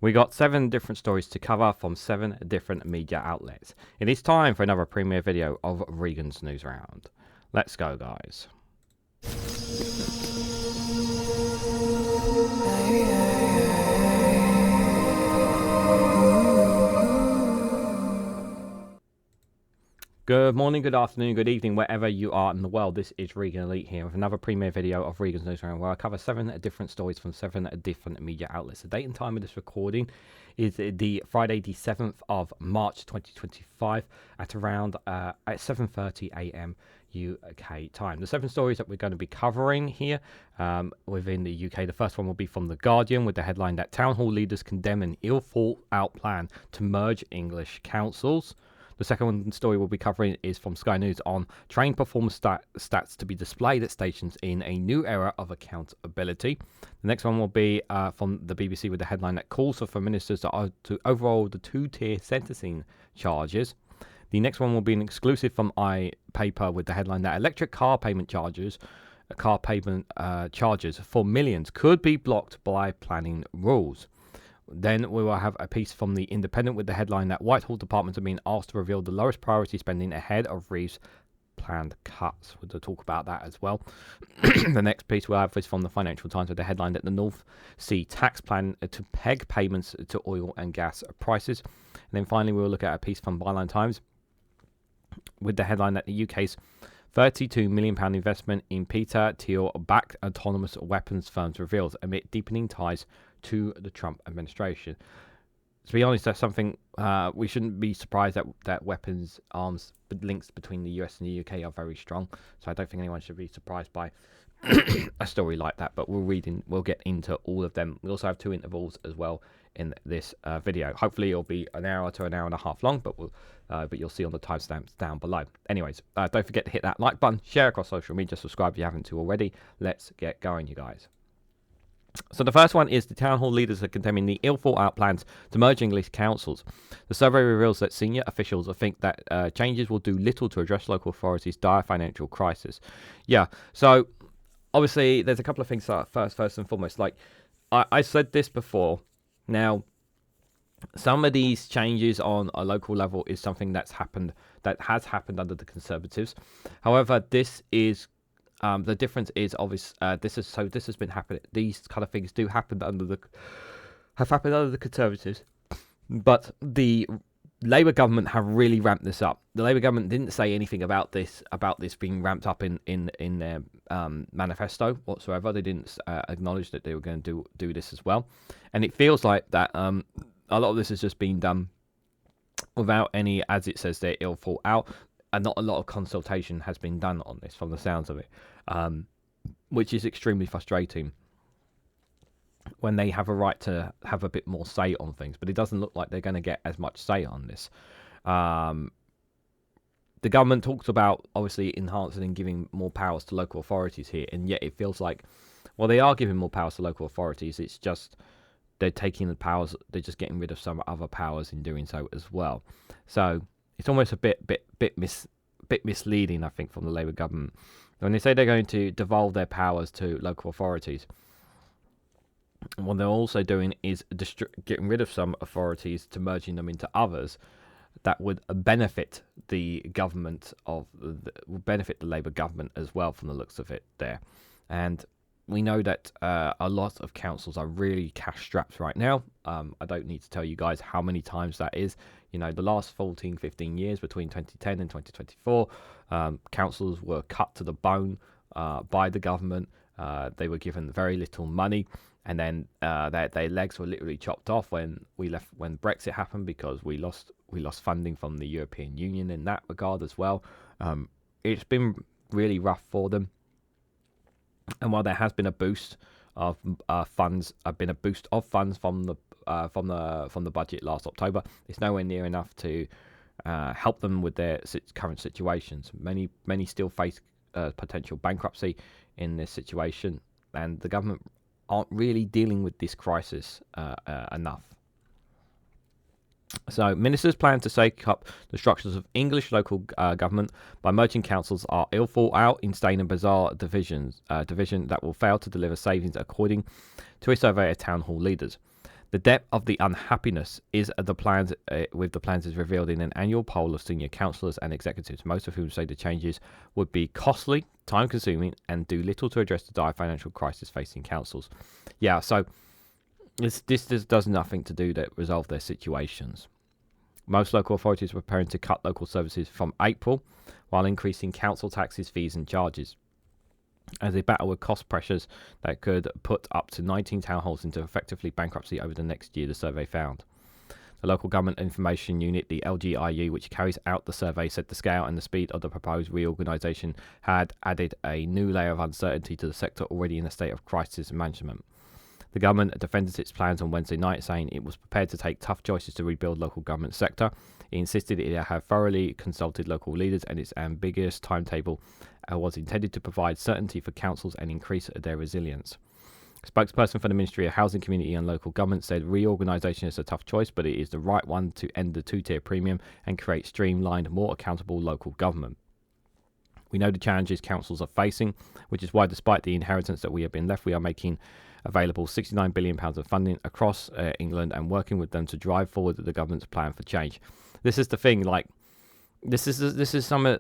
We got 7 different stories to cover from 7 different media outlets. It is time for another premiere video of Regan's Newsround. Let's go, guys. Good morning, good afternoon, good evening, wherever you are in the world. This is Reganelite here with another premiere video of Regan's Newsround, where I cover 7 different stories from 7 different media outlets. The date and time of this recording is the Friday, the 7th of March 2025 at around at 7:30 a.m. UK time. The 7 stories that we're going to be covering here within the UK. The first one will be from The Guardian with the headline that Town Hall leaders condemn an ill thought out plan to merge English councils. The second story we'll be covering is from Sky News on train performance stats to be displayed at stations in a new era of accountability. The next one will be from the BBC with the headline that calls for ministers to overhaul the 2-tier sentencing charges. The next one will be an exclusive from iPaper with the headline that electric car payment charges for millions could be blocked by planning rules. Then we will have a piece from The Independent with the headline that Whitehall departments are being asked to reveal the lowest priority spending ahead of Reeves' planned cuts. We'll talk about that as well. The next piece we'll have is from the Financial Times with the headline that the North Sea tax plan to peg payments to oil and gas prices. And then finally we'll look at a piece from Byline Times with the headline that the UK's £32 million investment in Peter Thiel-backed autonomous weapons firms reveals amid deepening ties to the Trump administration. To be honest, that's something we shouldn't be surprised that weapons arms links between the US and the UK are very strong. So I don't think anyone should be surprised by a story like that. But we'll get into all of them. We also have 2 intervals as well in this video. Hopefully it'll be an hour to an hour and a half long, but you'll see on the timestamps down below. Anyways, don't forget to hit that like button, share across social media, subscribe if you haven't to already. Let's get going, you guys. So the first one is the Town Hall leaders are condemning the ill-thought-out plans to merge English councils. The survey reveals that senior officials think that changes will do little to address local authorities' dire financial crisis. Yeah, so obviously there's a couple of things. First and foremost, like I said this before. Now, some of these changes on a local level is something that has happened under the Conservatives. However, this is the difference is obvious. This has been happening. These kind of things have happened under the Conservatives, but the Labour government have really ramped this up. The Labour government didn't say anything about this being ramped up in their manifesto whatsoever. They didn't acknowledge that they were going to do this as well, and it feels like that a lot of this has just been done without any, as it says, they're ill thought out. And not a lot of consultation has been done on this from the sounds of it, which is extremely frustrating when they have a right to have a bit more say on things. But it doesn't look like they're going to get as much say on this. The government talks about obviously enhancing and giving more powers to local authorities here, and yet it feels like, well, they are giving more powers to local authorities. It's just they're taking the powers, they're just getting rid of some other powers in doing so as well. So it's almost a bit misleading, I think, from the Labour government when they say they're going to devolve their powers to local authorities. What they're also doing is getting rid of some authorities to merging them into others that would benefit the government would benefit the Labour government as well, from the looks of it there. And we know that a lot of councils are really cash strapped right now. I don't need to tell you guys how many times that is. You know, the last 15 years between 2010 and 2024, councils were cut to the bone by the government. They were given very little money, and then their legs were literally chopped off when Brexit happened, because we lost funding from the European Union in that regard as well. It's been really rough for them. And while there has been a boost of funds, from the budget last October, it's nowhere near enough to help them with their current situations. Many still face potential bankruptcy in this situation, and the government aren't really dealing with this crisis enough. So ministers plan to shake up the structures of English local government by merging councils are ill thought out, insane and bizarre division that will fail to deliver savings, according to a survey of town hall leaders. The depth of the unhappiness is the plans with the plans is revealed in an annual poll of senior councillors and executives, most of whom say the changes would be costly, time-consuming, and do little to address the dire financial crisis facing councils. Yeah, so this does nothing to do to resolve their situations. Most local authorities are preparing to cut local services from April, while increasing council taxes, fees, and charges, as they battle with cost pressures that could put up to 19 town halls into effectively bankruptcy over the next year, the survey found. The Local Government Information Unit, the LGIU, which carries out the survey, said the scale and the speed of the proposed reorganisation had added a new layer of uncertainty to the sector already in a state of crisis management. The government defended its plans on Wednesday night, saying it was prepared to take tough choices to rebuild local government sector. It insisted it had thoroughly consulted local leaders, and its ambiguous timetable was intended to provide certainty for councils and increase their resilience. A spokesperson for the Ministry of Housing, Community and Local Government said reorganisation is a tough choice, but it is the right one to end the two-tier premium and create streamlined, more accountable local government. We know the challenges councils are facing, which is why, despite the inheritance that we have been left, we are making available £69 billion of funding across England and working with them to drive forward the government's plan for change. This is the thing, like, this is some of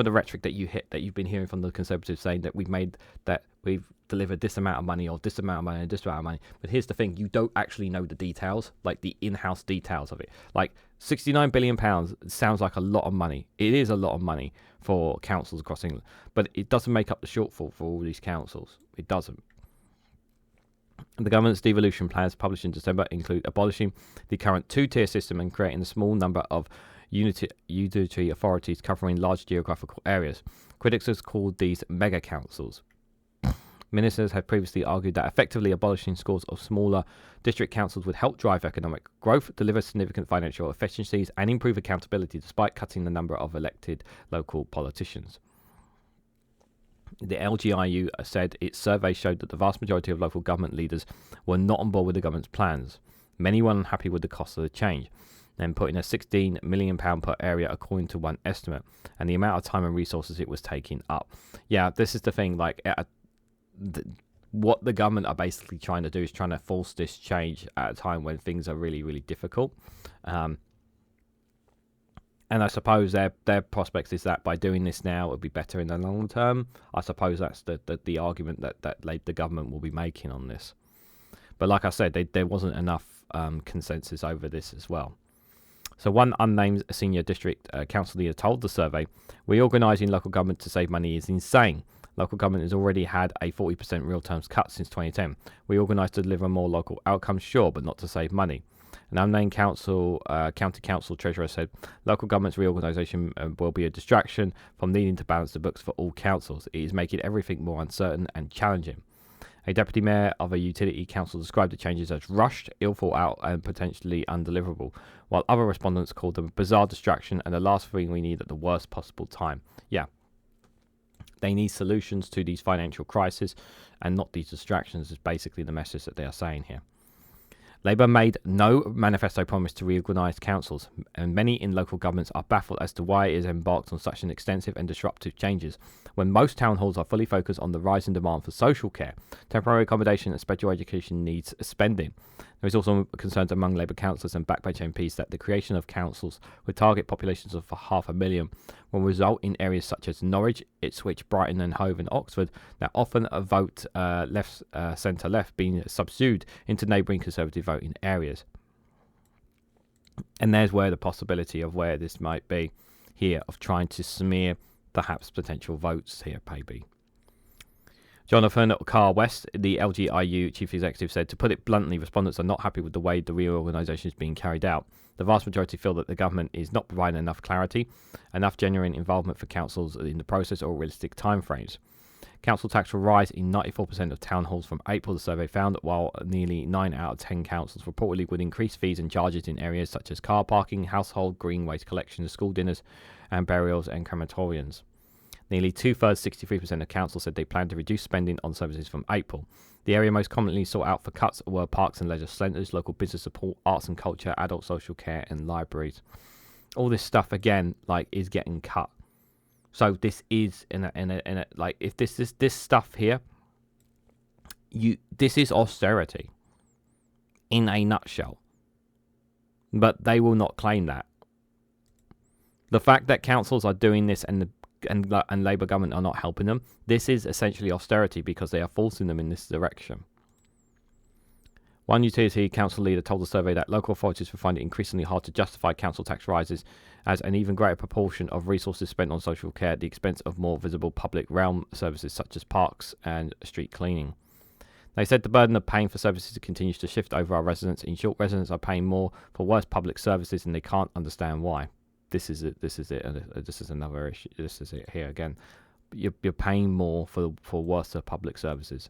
the rhetoric that you've been hearing from the Conservatives, saying that we've delivered this amount of money or this amount of money and this amount of money. But here's the thing, you don't actually know the details, like the in-house details of it. Like £69 billion sounds like a lot of money. It is a lot of money for councils across England, but it doesn't make up the shortfall for all these councils. It doesn't. The government's devolution plans published in December include abolishing the current two-tier system and creating a small number of unitary authorities covering large geographical areas. Critics have called these mega councils. Ministers had previously argued that effectively abolishing scores of smaller district councils would help drive economic growth, deliver significant financial efficiencies, and improve accountability despite cutting the number of elected local politicians. The LGIU said its survey showed that the vast majority of local government leaders were not on board with the government's plans. Many were unhappy with the cost of the change, then putting a £16 million per area according to one estimate, and the amount of time and resources it was taking up. Yeah, this is the thing, like, what the government are basically trying to do is trying to force this change at a time when things are really, really difficult. And I suppose their prospects is that by doing this now, it would be better in the long term. I suppose that's the argument that the government will be making on this. But like I said, there wasn't enough consensus over this as well. So one unnamed senior district council leader told the survey, reorganising local government to save money is insane. Local government has already had a 40% real terms cut since 2010. Reorganised to deliver more local outcomes, sure, but not to save money. An unnamed county council treasurer said local government's reorganisation will be a distraction from needing to balance the books for all councils. It is making everything more uncertain and challenging. A deputy mayor of a utility council described the changes as rushed, ill thought out and potentially undeliverable, while other respondents called them a bizarre distraction and the last thing we need at the worst possible time. Yeah. They need solutions to these financial crises and not these distractions is basically the message that they are saying here. Labour made no manifesto promise to reorganise councils, and many in local governments are baffled as to why it is embarked on such an extensive and disruptive changes, when most town halls are fully focused on the rising demand for social care, temporary accommodation and special education needs spending. There is also concerns among Labour councillors and backbench MPs that the creation of councils with target populations of 500,000 will result in areas such as Norwich, Ipswich, Brighton and Hove and Oxford that often vote centre-left being subsumed into neighbouring Conservative voting areas. And there's where the possibility of where this might be here, of trying to smear perhaps potential votes here, maybe. Jonathan Carr-West, the LGIU chief executive, said, to put it bluntly, respondents are not happy with the way the reorganisation is being carried out. The vast majority feel that the government is not providing enough clarity, enough genuine involvement for councils in the process or realistic timeframes. Council tax will rise in 94% of town halls from April, the survey found, while nearly 9 out of 10 councils reportedly would increase fees and charges in areas such as car parking, household green waste collection, school dinners and burials and crematoriums. Nearly two-thirds, 63% of councils said they plan to reduce spending on services from April. The area most commonly sought out for cuts were parks and leisure centres, local business support, arts and culture, adult social care and libraries. All this stuff, again, like, is getting cut. So this is like, if this stuff here, this is austerity. in a nutshell. But they will not claim that. The fact that councils are doing this and Labour government are not helping them, this is essentially austerity because they are forcing them in this direction. One utility council leader told the survey that local authorities will find it increasingly hard to justify council tax rises as an even greater proportion of resources spent on social care at the expense of more visible public realm services such as parks and street cleaning. They said the burden of paying for services continues to shift over our residents. In short, residents are paying more for worse public services and they can't understand why. This is it. This is it. And this is another issue. This is it here again. You're paying more for worse public services.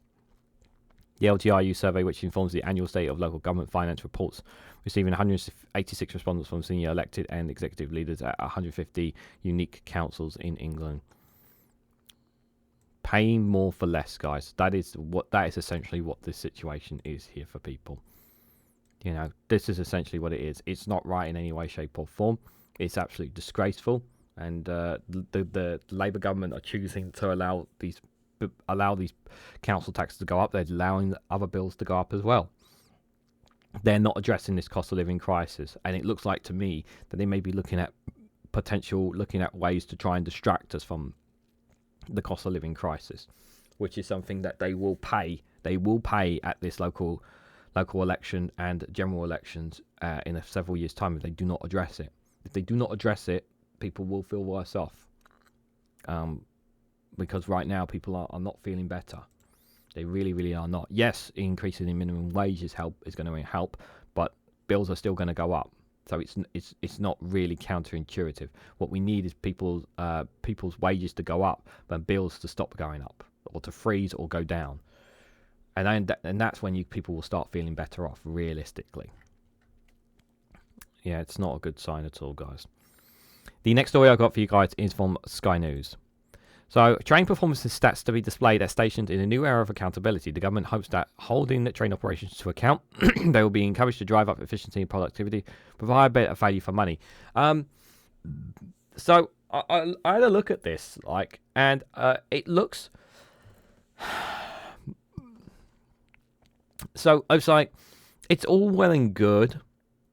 The LGRU survey, which informs the annual state of local government finance reports, receiving 186 responses from senior elected and executive leaders at 150 unique councils in England. Paying more for less, guys. That is essentially what this situation is here for people. You know, this is essentially what it is. It's not right in any way, shape, or form. It's absolutely disgraceful, and the Labour government are choosing to allow these council taxes to go up. They're allowing other bills to go up as well. They're not addressing this cost of living crisis, and it looks like to me that they may be looking at ways to try and distract us from the cost of living crisis, which is something that they will pay. They will pay at this local election and general elections in several years' time if they do not address it. If they do not address it, people will feel worse off. Because right now people are not feeling better. They really, really are not. Yes, increasing the minimum wage is going to help, but bills are still going to go up. So it's not really counterintuitive. What we need is people's wages to go up, but bills to stop going up, or to freeze or go down. And that's when people will start feeling better off, realistically. Yeah, it's not a good sign at all, guys. The next story I got for you guys is from Sky News. So, train performance stats to be displayed at stations in a new era of accountability. The government hopes that holding the train operations to account, they will be encouraged to drive up efficiency and productivity, provide better value for money. So, I had a look at this, and it looks... So, I was like, it's all well and good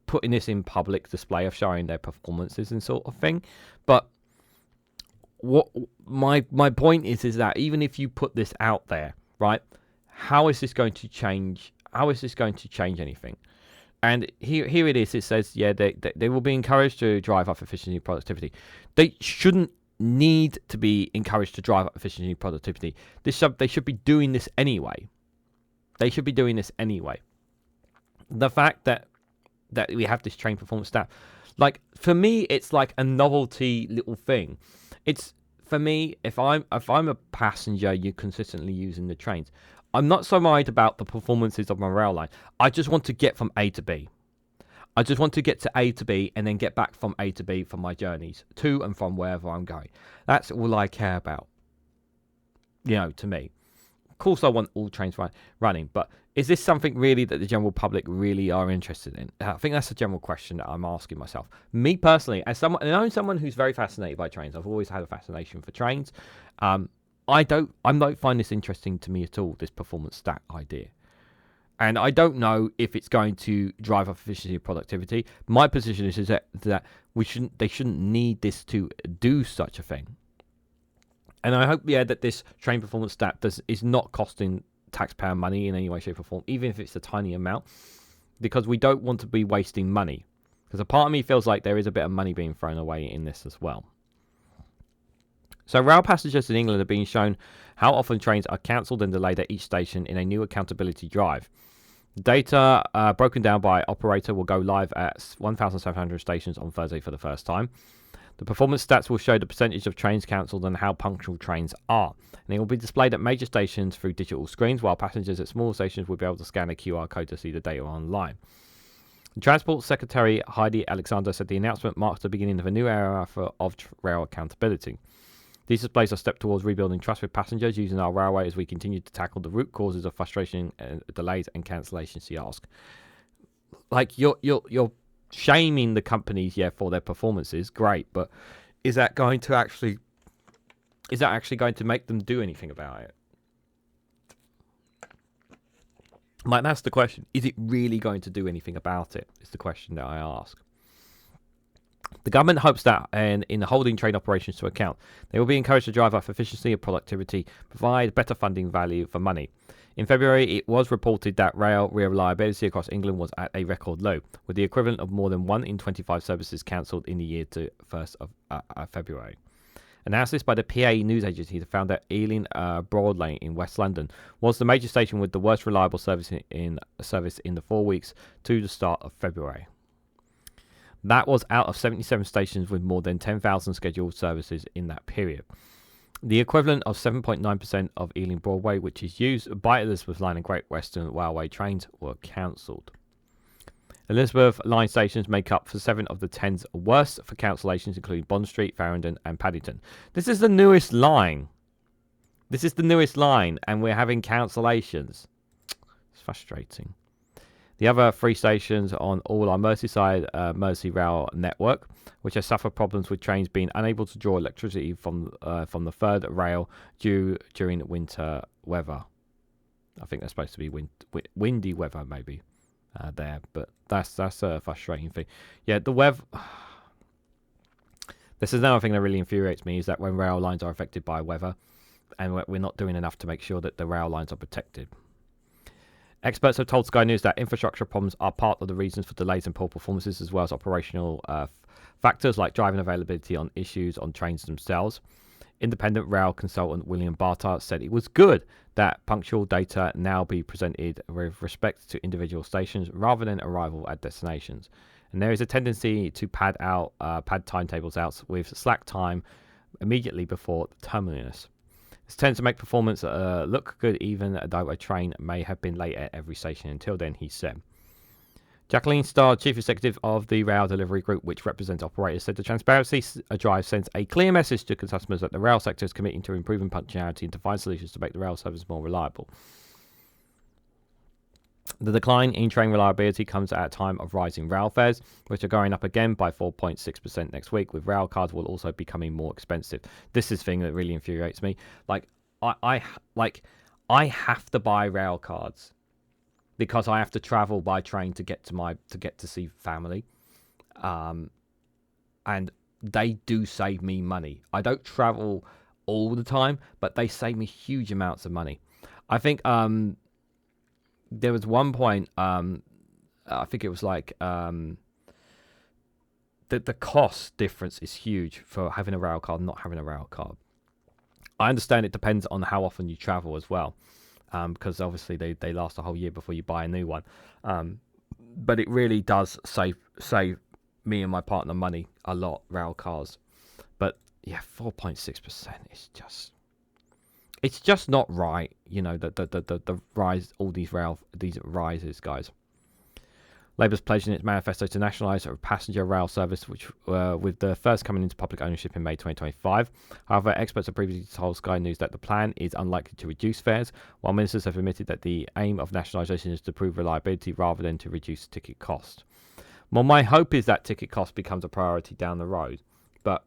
putting this in public display of showing their performances and sort of thing, but what my point is that even if you put this out there, right, how is this going to change anything? And here it is. It says, yeah, they will be encouraged to drive up efficiency and productivity. They shouldn't need to be encouraged to drive up efficiency and productivity. They should be doing this anyway. The fact that we have this train performance stat, for me, it's like a novelty little thing. It's, for me, if I'm a passenger, you're consistently using the trains, I'm not so worried about the performances of my rail line. I just want to get from A to B. I just want to get to A to B and then get back from A to B for my journeys to and from wherever I'm going. That's all I care about, to me. Of course, I want all trains running, but is this something really that the general public really are interested in? I think that's a general question that I'm asking myself. Me personally, as someone who's very fascinated by trains, I've always had a fascination for trains. I don't find this interesting to me at all, this performance stat idea. And I don't know if it's going to drive up efficiency and productivity. My position is that they shouldn't need this to do such a thing. And I hope, that this train performance stat is not costing taxpayer money in any way, shape, or form, even if it's a tiny amount, because we don't want to be wasting money. Because a part of me feels like there is a bit of money being thrown away in this as well. So rail passengers in England are being shown how often trains are cancelled and delayed at each station in a new accountability drive. Data broken down by operator will go live at 1,700 stations on Thursday for the first time. The performance stats will show the percentage of trains cancelled and how punctual trains are. And they will be displayed at major stations through digital screens, while passengers at smaller stations will be able to scan a QR code to see the data online. Transport Secretary Heidi Alexander said the announcement marks the beginning of a new era of rail accountability. These displays are a step towards rebuilding trust with passengers using our railway as we continue to tackle the root causes of frustration, delays and cancellations, she asked. You're shaming the companies, for their performances, great, but is that actually going to make them do anything about it? Like, that's the question. Is it really going to do anything about it? Is the question that I ask. The government hopes that in holding train operations to account, they will be encouraged to drive up efficiency and productivity, provide better funding value for money. In February, it was reported that rail reliability across England was at a record low, with the equivalent of more than 1 in 25 services cancelled in the year to 1st of February. Analysis by the PA news agency found that Ealing Broad Lane in West London was the major station with the worst reliable service in the 4 weeks to the start of February. That was out of 77 stations with more than 10,000 scheduled services in that period. The equivalent of 7.9% of Ealing Broadway, which is used by Elizabeth Line and Great Western Railway trains, were cancelled. Elizabeth Line stations make up for 7 of the 10 worst for cancellations, including Bond Street, Farringdon, and Paddington. This is the newest line. And we're having cancellations. It's frustrating. The other 3 stations on all are Merseyside Merseyrail network, which has suffered problems with trains being unable to draw electricity from the third rail during winter weather. I think that's supposed to be windy weather, maybe there, but that's a frustrating thing. Yeah, the weather. This is another thing that really infuriates me, is that when rail lines are affected by weather, and we're not doing enough to make sure that the rail lines are protected. Experts have told Sky News that infrastructure problems are part of the reasons for delays and poor performances, as well as operational factors like driving availability on issues on trains themselves. Independent rail consultant William Bartar said it was good that punctual data now be presented with respect to individual stations rather than arrival at destinations. And there is a tendency to pad timetables out with slack time immediately before the terminus. This tends to make performance look good, even though a train may have been late at every station until then, he said. Jacqueline Starr, Chief Executive of the Rail Delivery Group, which represents operators, said the transparency drive sends a clear message to customers that the rail sector is committing to improving punctuality and to find solutions to make the rail service more reliable. The decline in train reliability comes at a time of rising rail fares, which are going up again by 4.6% next week, with rail cards will also becoming more expensive. This is the thing that really infuriates me. Like, I have to buy rail cards because I have to travel by train to get to see family, and they do save me money. I don't travel all the time, but they save me huge amounts of money. I think there was one point, I think it was like the cost difference is huge for having a rail card and not having a rail card. I understand it depends on how often you travel as well, because obviously they last a whole year before you buy a new one. But it really does save me and my partner money a lot, rail cars. But yeah, 4.6% is just... It's just not right, you know, the rise, all these rises, guys. Labour's pledged in its manifesto to nationalise a passenger rail service, which with the first coming into public ownership in May 2025. However, experts have previously told Sky News that the plan is unlikely to reduce fares, while ministers have admitted that the aim of nationalisation is to improve reliability rather than to reduce ticket cost. Well, my hope is that ticket cost becomes a priority down the road, but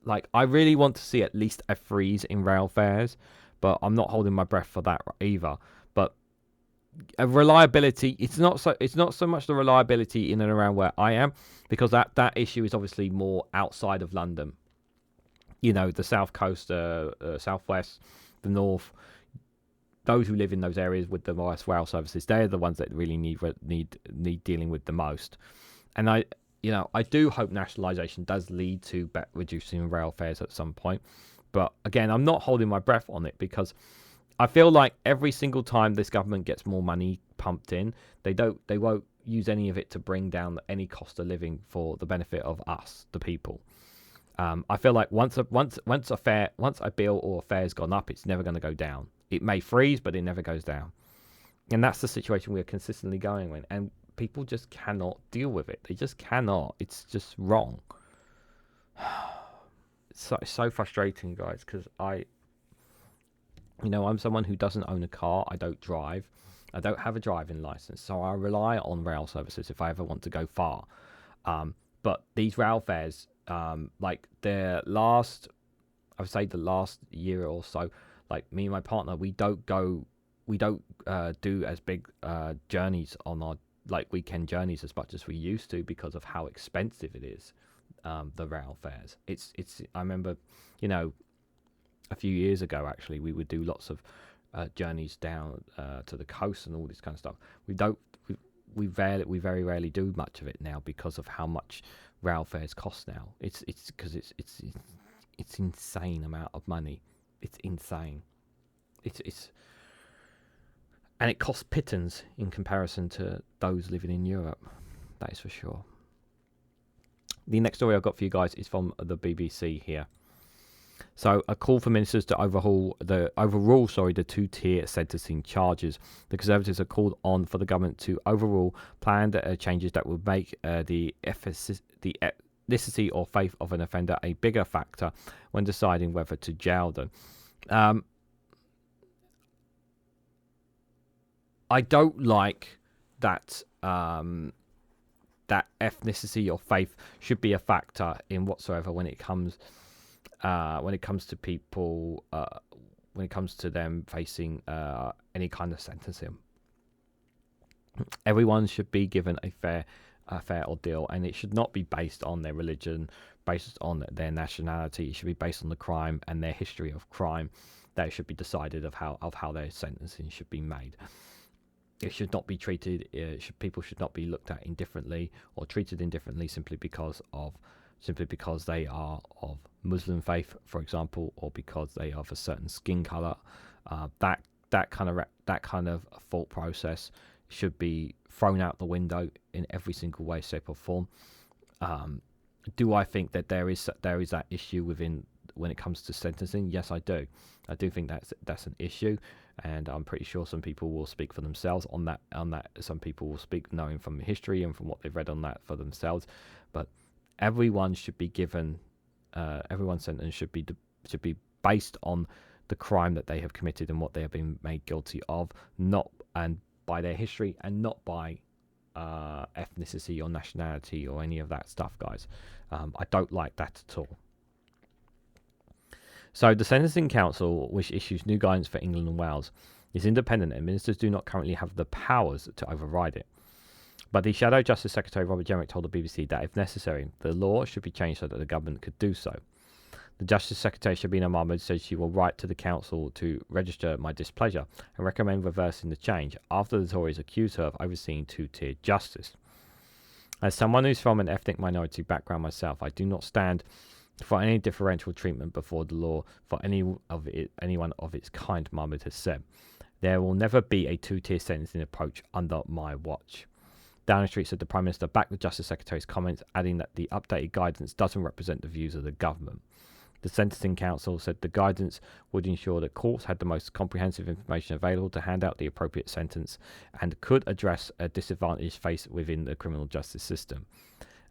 like I really want to see at least a freeze in rail fares. But I'm not holding my breath for that either. But reliability, it's not so much the reliability in and around where I am, because that issue is obviously more outside of London. You know, the south coast, southwest, the north. Those who live in those areas with the worst rail services, they're the ones that really need dealing with the most. And I do hope nationalisation does lead to reducing rail fares at some point. But again, I'm not holding my breath on it, because I feel like every single time this government gets more money pumped in, they won't use any of it to bring down any cost of living for the benefit of us, the people. I feel like once a bill or a fare's gone up, it's never going to go down. It may freeze, but it never goes down. And that's the situation we're consistently going in, and people just cannot deal with it. They just cannot. It's just wrong. It's so frustrating, guys, because I'm someone who doesn't own a car. I don't drive. I don't have a driving license, so I rely on rail services if I ever want to go far. But these rail fares, like the last year or so, like me and my partner, we don't go do as big journeys on our weekend journeys as much as we used to because of how expensive it is. The rail fares. It's. I remember, a few years ago actually, we would do lots of journeys down to the coast and all this kind of stuff. We very rarely do much of it now because of how much rail fares cost now. It's because it's insane amount of money. It's insane. It's and it costs pittance in comparison to those living in Europe. That is for sure. The next story I've got for you guys is from the BBC here. So, a call for ministers to overrule the two-tier sentencing charges. The Conservatives are called on for the government to overrule planned changes that would make the ethnicity or faith of an offender a bigger factor when deciding whether to jail them. I don't like that that ethnicity or faith should be a factor in whatsoever when it comes to people, when it comes to them facing any kind of sentencing. Everyone should be given a fair ordeal, and it should not be based on their religion, based on their nationality. It should be based on the crime and their history of crime. That should be decided of how their sentencing should be made. It should not be treated. People should not be looked at indifferently or treated indifferently simply because they are of Muslim faith, for example, or because they are of a certain skin color. That kind of thought process should be thrown out the window in every single way, shape, or form. Do I think that there is that issue when it comes to sentencing? Yes, I do. I do think that's an issue, and I'm pretty sure some people will speak for themselves on that. Some people will speak knowing from history and from what they've read on that for themselves. But everyone should be given. Everyone's sentence should be based on the crime that they have committed and what they have been made guilty of, not and by their history and not by ethnicity or nationality or any of that stuff, guys. I don't like that at all. So the Sentencing Council, which issues new guidance for England and Wales, is independent and ministers do not currently have the powers to override it. But the Shadow Justice Secretary Robert Jenrick told the BBC that if necessary, the law should be changed so that the government could do so. The Justice Secretary Shabina Mahmood said she will write to the council to register my displeasure and recommend reversing the change after the Tories accuse her of overseeing two-tier justice. As someone who's from an ethnic minority background myself, I do not stand for any differential treatment before the law for anyone of its kind, Mahmood has said. There will never be a two-tier sentencing approach under my watch. Downing Street said the Prime Minister backed the Justice Secretary's comments, adding that the updated guidance doesn't represent the views of the government. The Sentencing Council said the guidance would ensure that courts had the most comprehensive information available to hand out the appropriate sentence and could address a disadvantage faced within the criminal justice system.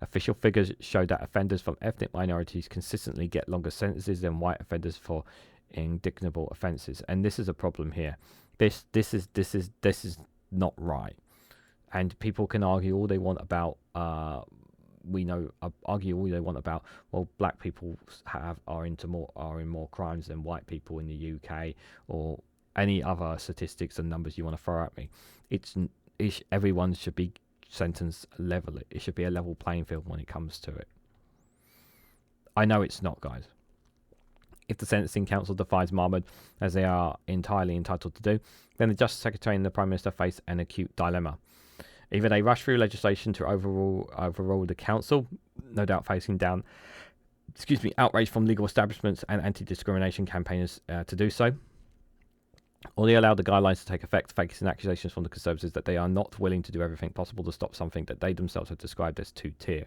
Official figures show that offenders from ethnic minorities consistently get longer sentences than white offenders for indignable offences, and this is a problem here. This is not right. And people can argue all they want about. Argue all they want about. Well, black people are in more crimes than white people in the UK, or any other statistics and numbers you want to throw at me. Everyone should be sentenced level. It should be a level playing field when it comes to it. I know it's not, guys. If the Sentencing Council defies Mahmood, as they are entirely entitled to do, then the Justice Secretary and the Prime Minister face an acute dilemma. Either they rush through legislation to overrule the council, no doubt facing down outrage from legal establishments and anti-discrimination campaigners to do so, or they allow the guidelines to take effect, facing accusations from the Conservatives that they are not willing to do everything possible to stop something that they themselves have described as two-tier.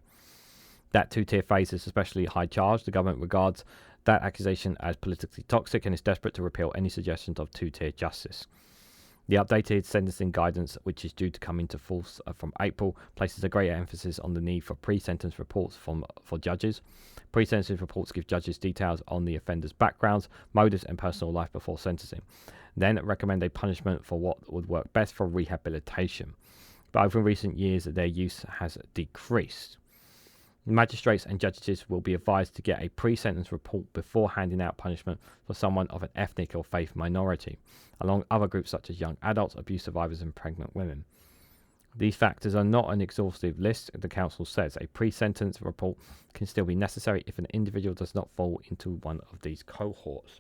That two-tier phase is especially high charge. The government regards that accusation as politically toxic and is desperate to repeal any suggestions of two-tier justice. The updated sentencing guidance, which is due to come into force from April, places a greater emphasis on the need for pre-sentence reports for judges. Pre-sentence reports give judges details on the offender's backgrounds, motives and personal life before sentencing. Then recommend a punishment for what would work best for rehabilitation. But over recent years, their use has decreased. Magistrates and judges will be advised to get a pre-sentence report before handing out punishment for someone of an ethnic or faith minority, along other groups such as young adults, abuse survivors, and pregnant women. These factors are not an exhaustive list, the council says. A pre-sentence report can still be necessary if an individual does not fall into one of these cohorts.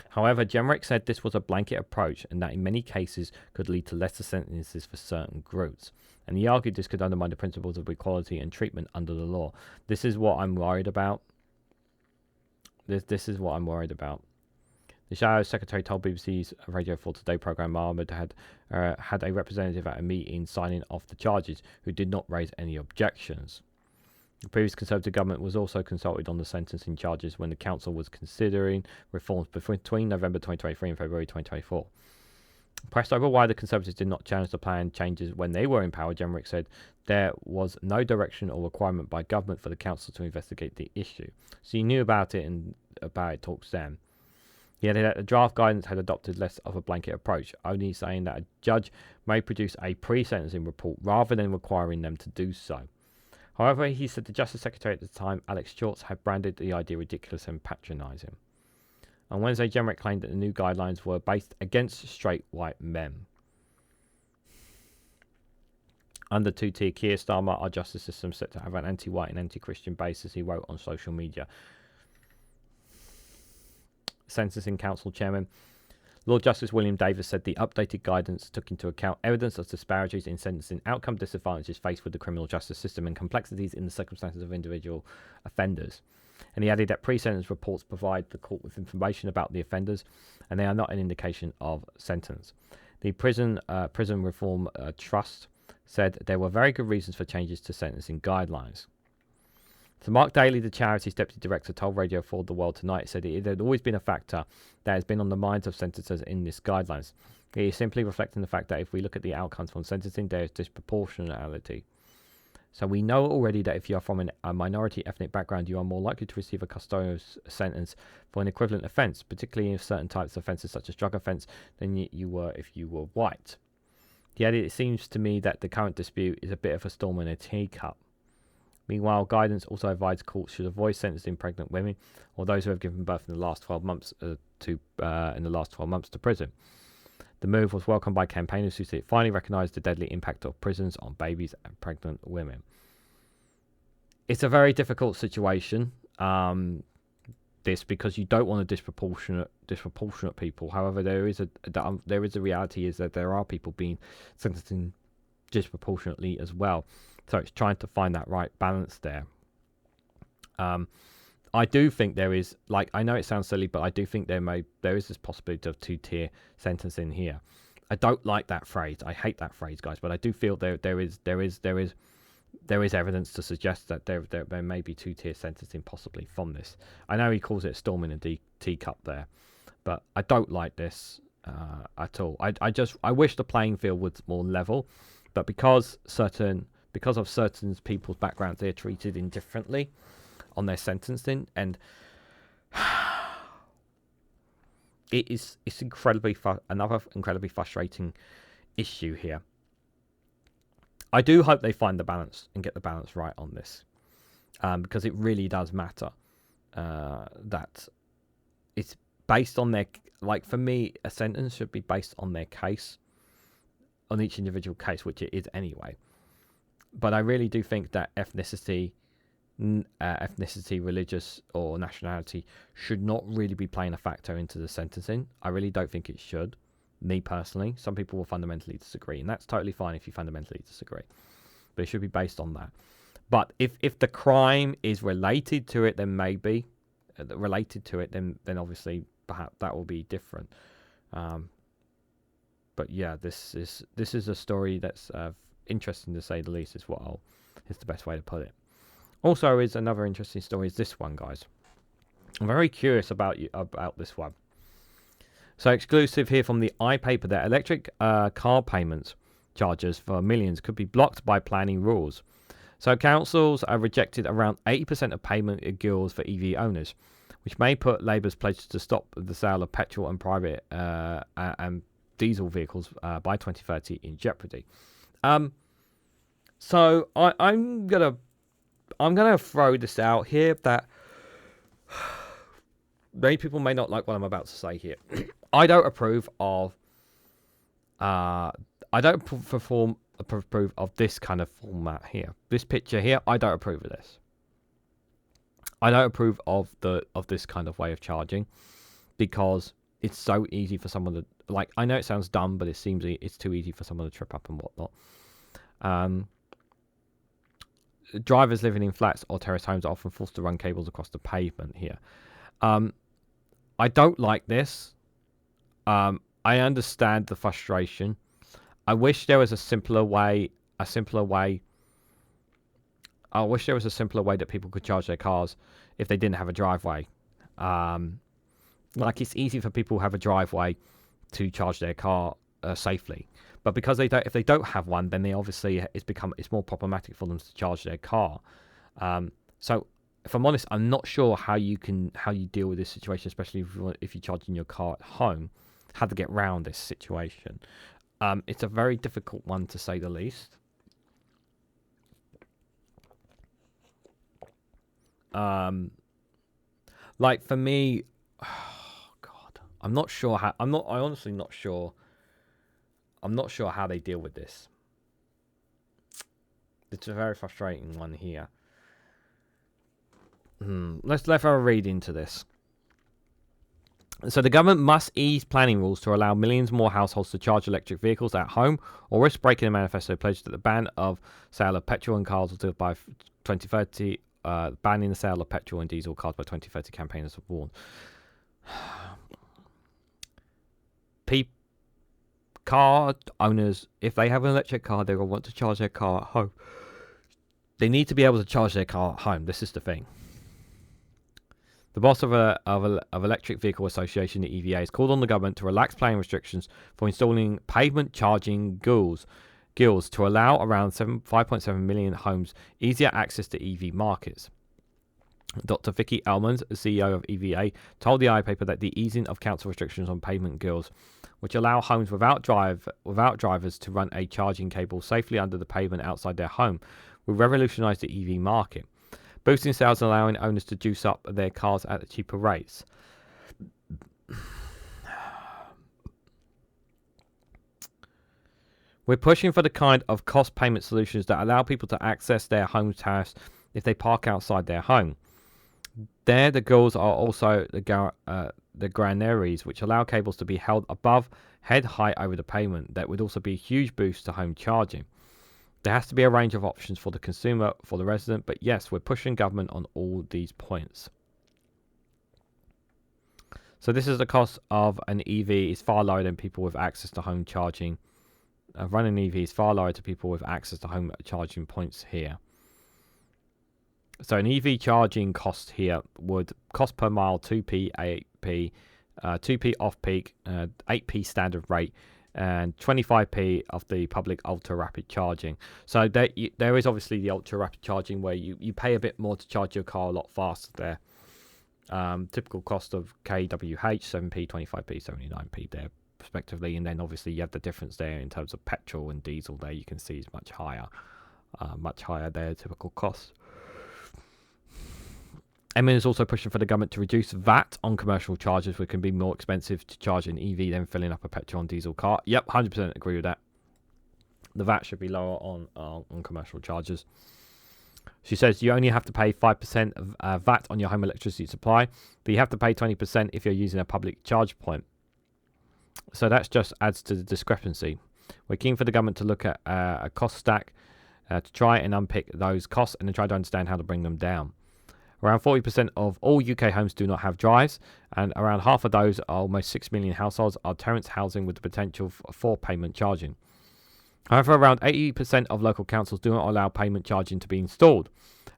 However, Jenrick said this was a blanket approach and that in many cases could lead to lesser sentences for certain groups. And he argued this could undermine the principles of equality and treatment under the law. This is what I'm worried about. This is what I'm worried about. The Shadow Secretary told BBC's Radio 4 Today programme Ahmed had a representative at a meeting signing off the charges who did not raise any objections. The previous Conservative government was also consulted on the sentencing charges when the council was considering reforms between November 2023 and February 2024. Pressed over why the Conservatives did not challenge the planned changes when they were in power, Jenrick said there was no direction or requirement by government for the council to investigate the issue. So he knew about it and about it talks then. He added that the draft guidance had adopted less of a blanket approach, only saying that a judge may produce a pre-sentencing report rather than requiring them to do so. However, he said the Justice Secretary at the time, Alex Shorts, had branded the idea ridiculous and patronising. On Wednesday, Jenrick claimed that the new guidelines were based against straight white men. Under two-tier Keir Starmer, our justice system is set to have an anti-white and anti-Christian basis, he wrote on social media. Sentencing Council Chairman Lord Justice William Davis said the updated guidance took into account evidence of disparities in sentencing outcome, disadvantages faced with the criminal justice system, and complexities in the circumstances of individual offenders. And he added that pre-sentence reports provide the court with information about the offenders, and they are not an indication of sentence. The Prison Reform Trust said there were very good reasons for changes to sentencing guidelines. So Mark Daly, the charity's deputy director, told Radio 4 The World Tonight, said it had always been a factor that has been on the minds of sentencers in this guidelines. It is simply reflecting the fact that if we look at the outcomes from sentencing, there is disproportionality. So we know already that if you are from a minority ethnic background, you are more likely to receive a custodial sentence for an equivalent offence, particularly in certain types of offences such as drug offence, than you were if you were white. He added, it seems to me that the current dispute is a bit of a storm in a teacup. Meanwhile, guidance also advised courts should avoid sentencing pregnant women or those who have given birth in the last 12 months to prison. The move was welcomed by campaigners who said it finally recognised the deadly impact of prisons on babies and pregnant women. It's a very difficult situation, this, because you don't want a disproportionate people. However, there is a reality is that there are people being sentenced disproportionately as well. So it's trying to find that right balance there. I do think there is, I know it sounds silly, but I do think there is this possibility of two-tier sentencing here. I don't like that phrase. I hate that phrase, guys. But I do feel there is evidence to suggest that there may be two-tier sentencing possibly from this. I know he calls it a storm in a teacup there, but I don't like this at all. I wish the playing field was more level, but because of certain people's backgrounds, they're treated indifferently on their sentencing, and it's another incredibly frustrating issue here. I do hope they find the balance and get the balance right on this, because it really does matter that it's based on their, for me, a sentence should be based on their case, on each individual case, which it is anyway. But I really do think that ethnicity, religious or nationality should not really be playing a factor into the sentencing. I really don't think it should, me personally. Some people will fundamentally disagree, and that's totally fine if you fundamentally disagree. But it should be based on that. But if the crime is related to it, then maybe. Then obviously perhaps that will be different. But yeah, this is a story that's interesting to say the least, is the best way to put it. Also, is another interesting story is this one, guys. I'm very curious about this one. So, exclusive here from the iPaper that electric car payment charges for millions could be blocked by planning rules. So, councils have rejected around 80% of payment guides for EV owners, which may put Labour's pledge to stop the sale of petrol and private and diesel vehicles by 2030 in jeopardy. So I'm gonna I'm going to throw this out here that many people may not like what I'm about to say here. I don't approve of approve of this kind of format here. This picture here, I don't approve of this. I don't approve of this kind of way of charging because it's so easy for someone to, like, I know it sounds dumb, but it seems it's too easy for someone to trip up and whatnot. Drivers living in flats or terrace homes are often forced to run cables across the pavement here. I don't like this. I understand the frustration. I wish there was a simpler way. I wish there was a simpler way that people could charge their cars if they didn't have a driveway. Like, it's easy for people who have a driveway to charge their car safely, but because if they don't have one, then they obviously it's more problematic for them to charge their car. So, if I'm honest, I'm not sure how you deal with this situation, especially if you're charging your car at home. How to get around this situation. It's a very difficult one, to say the least. Like, for me, oh God, I'm honestly not sure. I'm not sure how they deal with this. It's a very frustrating one here. Let's have a read into this. So the government must ease planning rules to allow millions more households to charge electric vehicles at home, or risk breaking the manifesto pledge that the ban of sale of petrol and cars will by 2030. Banning the sale of petrol and diesel cars by 2030, campaigners have warned. Car owners, if they have an electric car, they will want to charge their car at home. They need to be able to charge their car at home. This is the thing. The boss of Electric Vehicle Association, the EVA, has called on the government to relax planning restrictions for installing pavement charging guilds to allow around 5.7 million homes easier access to EV markets. Dr. Vicky Elmans, CEO of EVA, told the iPaper that the easing of council restrictions on pavement guilds, which allow homes without drivers to run a charging cable safely under the pavement outside their home, will revolutionise the EV market, boosting sales and allowing owners to juice up their cars at cheaper rates. We're pushing for the kind of cost payment solutions that allow people to access their home tariffs if they park outside their home. The goals are also the granaries, which allow cables to be held above head height over the pavement. That would also be a huge boost to home charging. There has to be a range of options for the consumer, for the resident, but yes, we're pushing government on all these points. So this is the cost of an EV is far lower than people with access to home charging. Running EV is far lower to people with access to home charging points here. So an EV charging cost here would cost per mile 2p, 8p, 2p off-peak, 8p standard rate, and 25p of the public ultra-rapid charging. So there is obviously the ultra-rapid charging where you pay a bit more to charge your car a lot faster there. Typical cost of KWH, 7p, 25p, 79p there, respectively. And then obviously you have the difference there in terms of petrol and diesel there. You can see is much higher there, typical cost. Emin is also pushing for the government to reduce VAT on commercial charges, which can be more expensive to charge an EV than filling up a petrol and diesel car. Yep, 100% agree with that. The VAT should be lower on commercial charges. She says you only have to pay 5% of VAT on your home electricity supply, but you have to pay 20% if you're using a public charge point. So that just adds to the discrepancy. We're keen for the government to look at a cost stack to try and unpick those costs and then try to understand how to bring them down. Around 40% of all UK homes do not have drives, and around half of those, almost 6 million households, are terrace housing with the potential for payment charging. However, around 80% of local councils do not allow payment charging to be installed,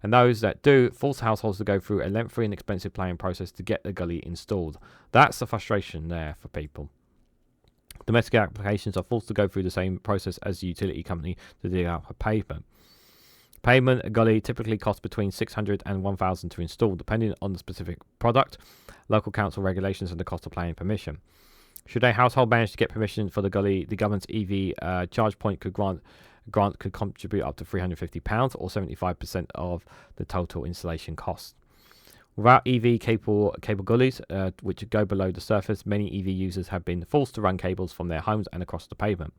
and those that do force households to go through a lengthy and expensive planning process to get the gully installed. That's the frustration there for people. Domestic applications are forced to go through the same process as the utility company to dig out a pavement. Pavement gully typically costs between $600 and $1,000 to install, depending on the specific product, local council regulations, and the cost of planning permission. Should a household manage to get permission for the gully, the government's EV charge point could grant A grant could contribute up to £350 or 75% of the total installation cost. Without EV cable gullies, which go below the surface, many EV users have been forced to run cables from their homes and across the pavement.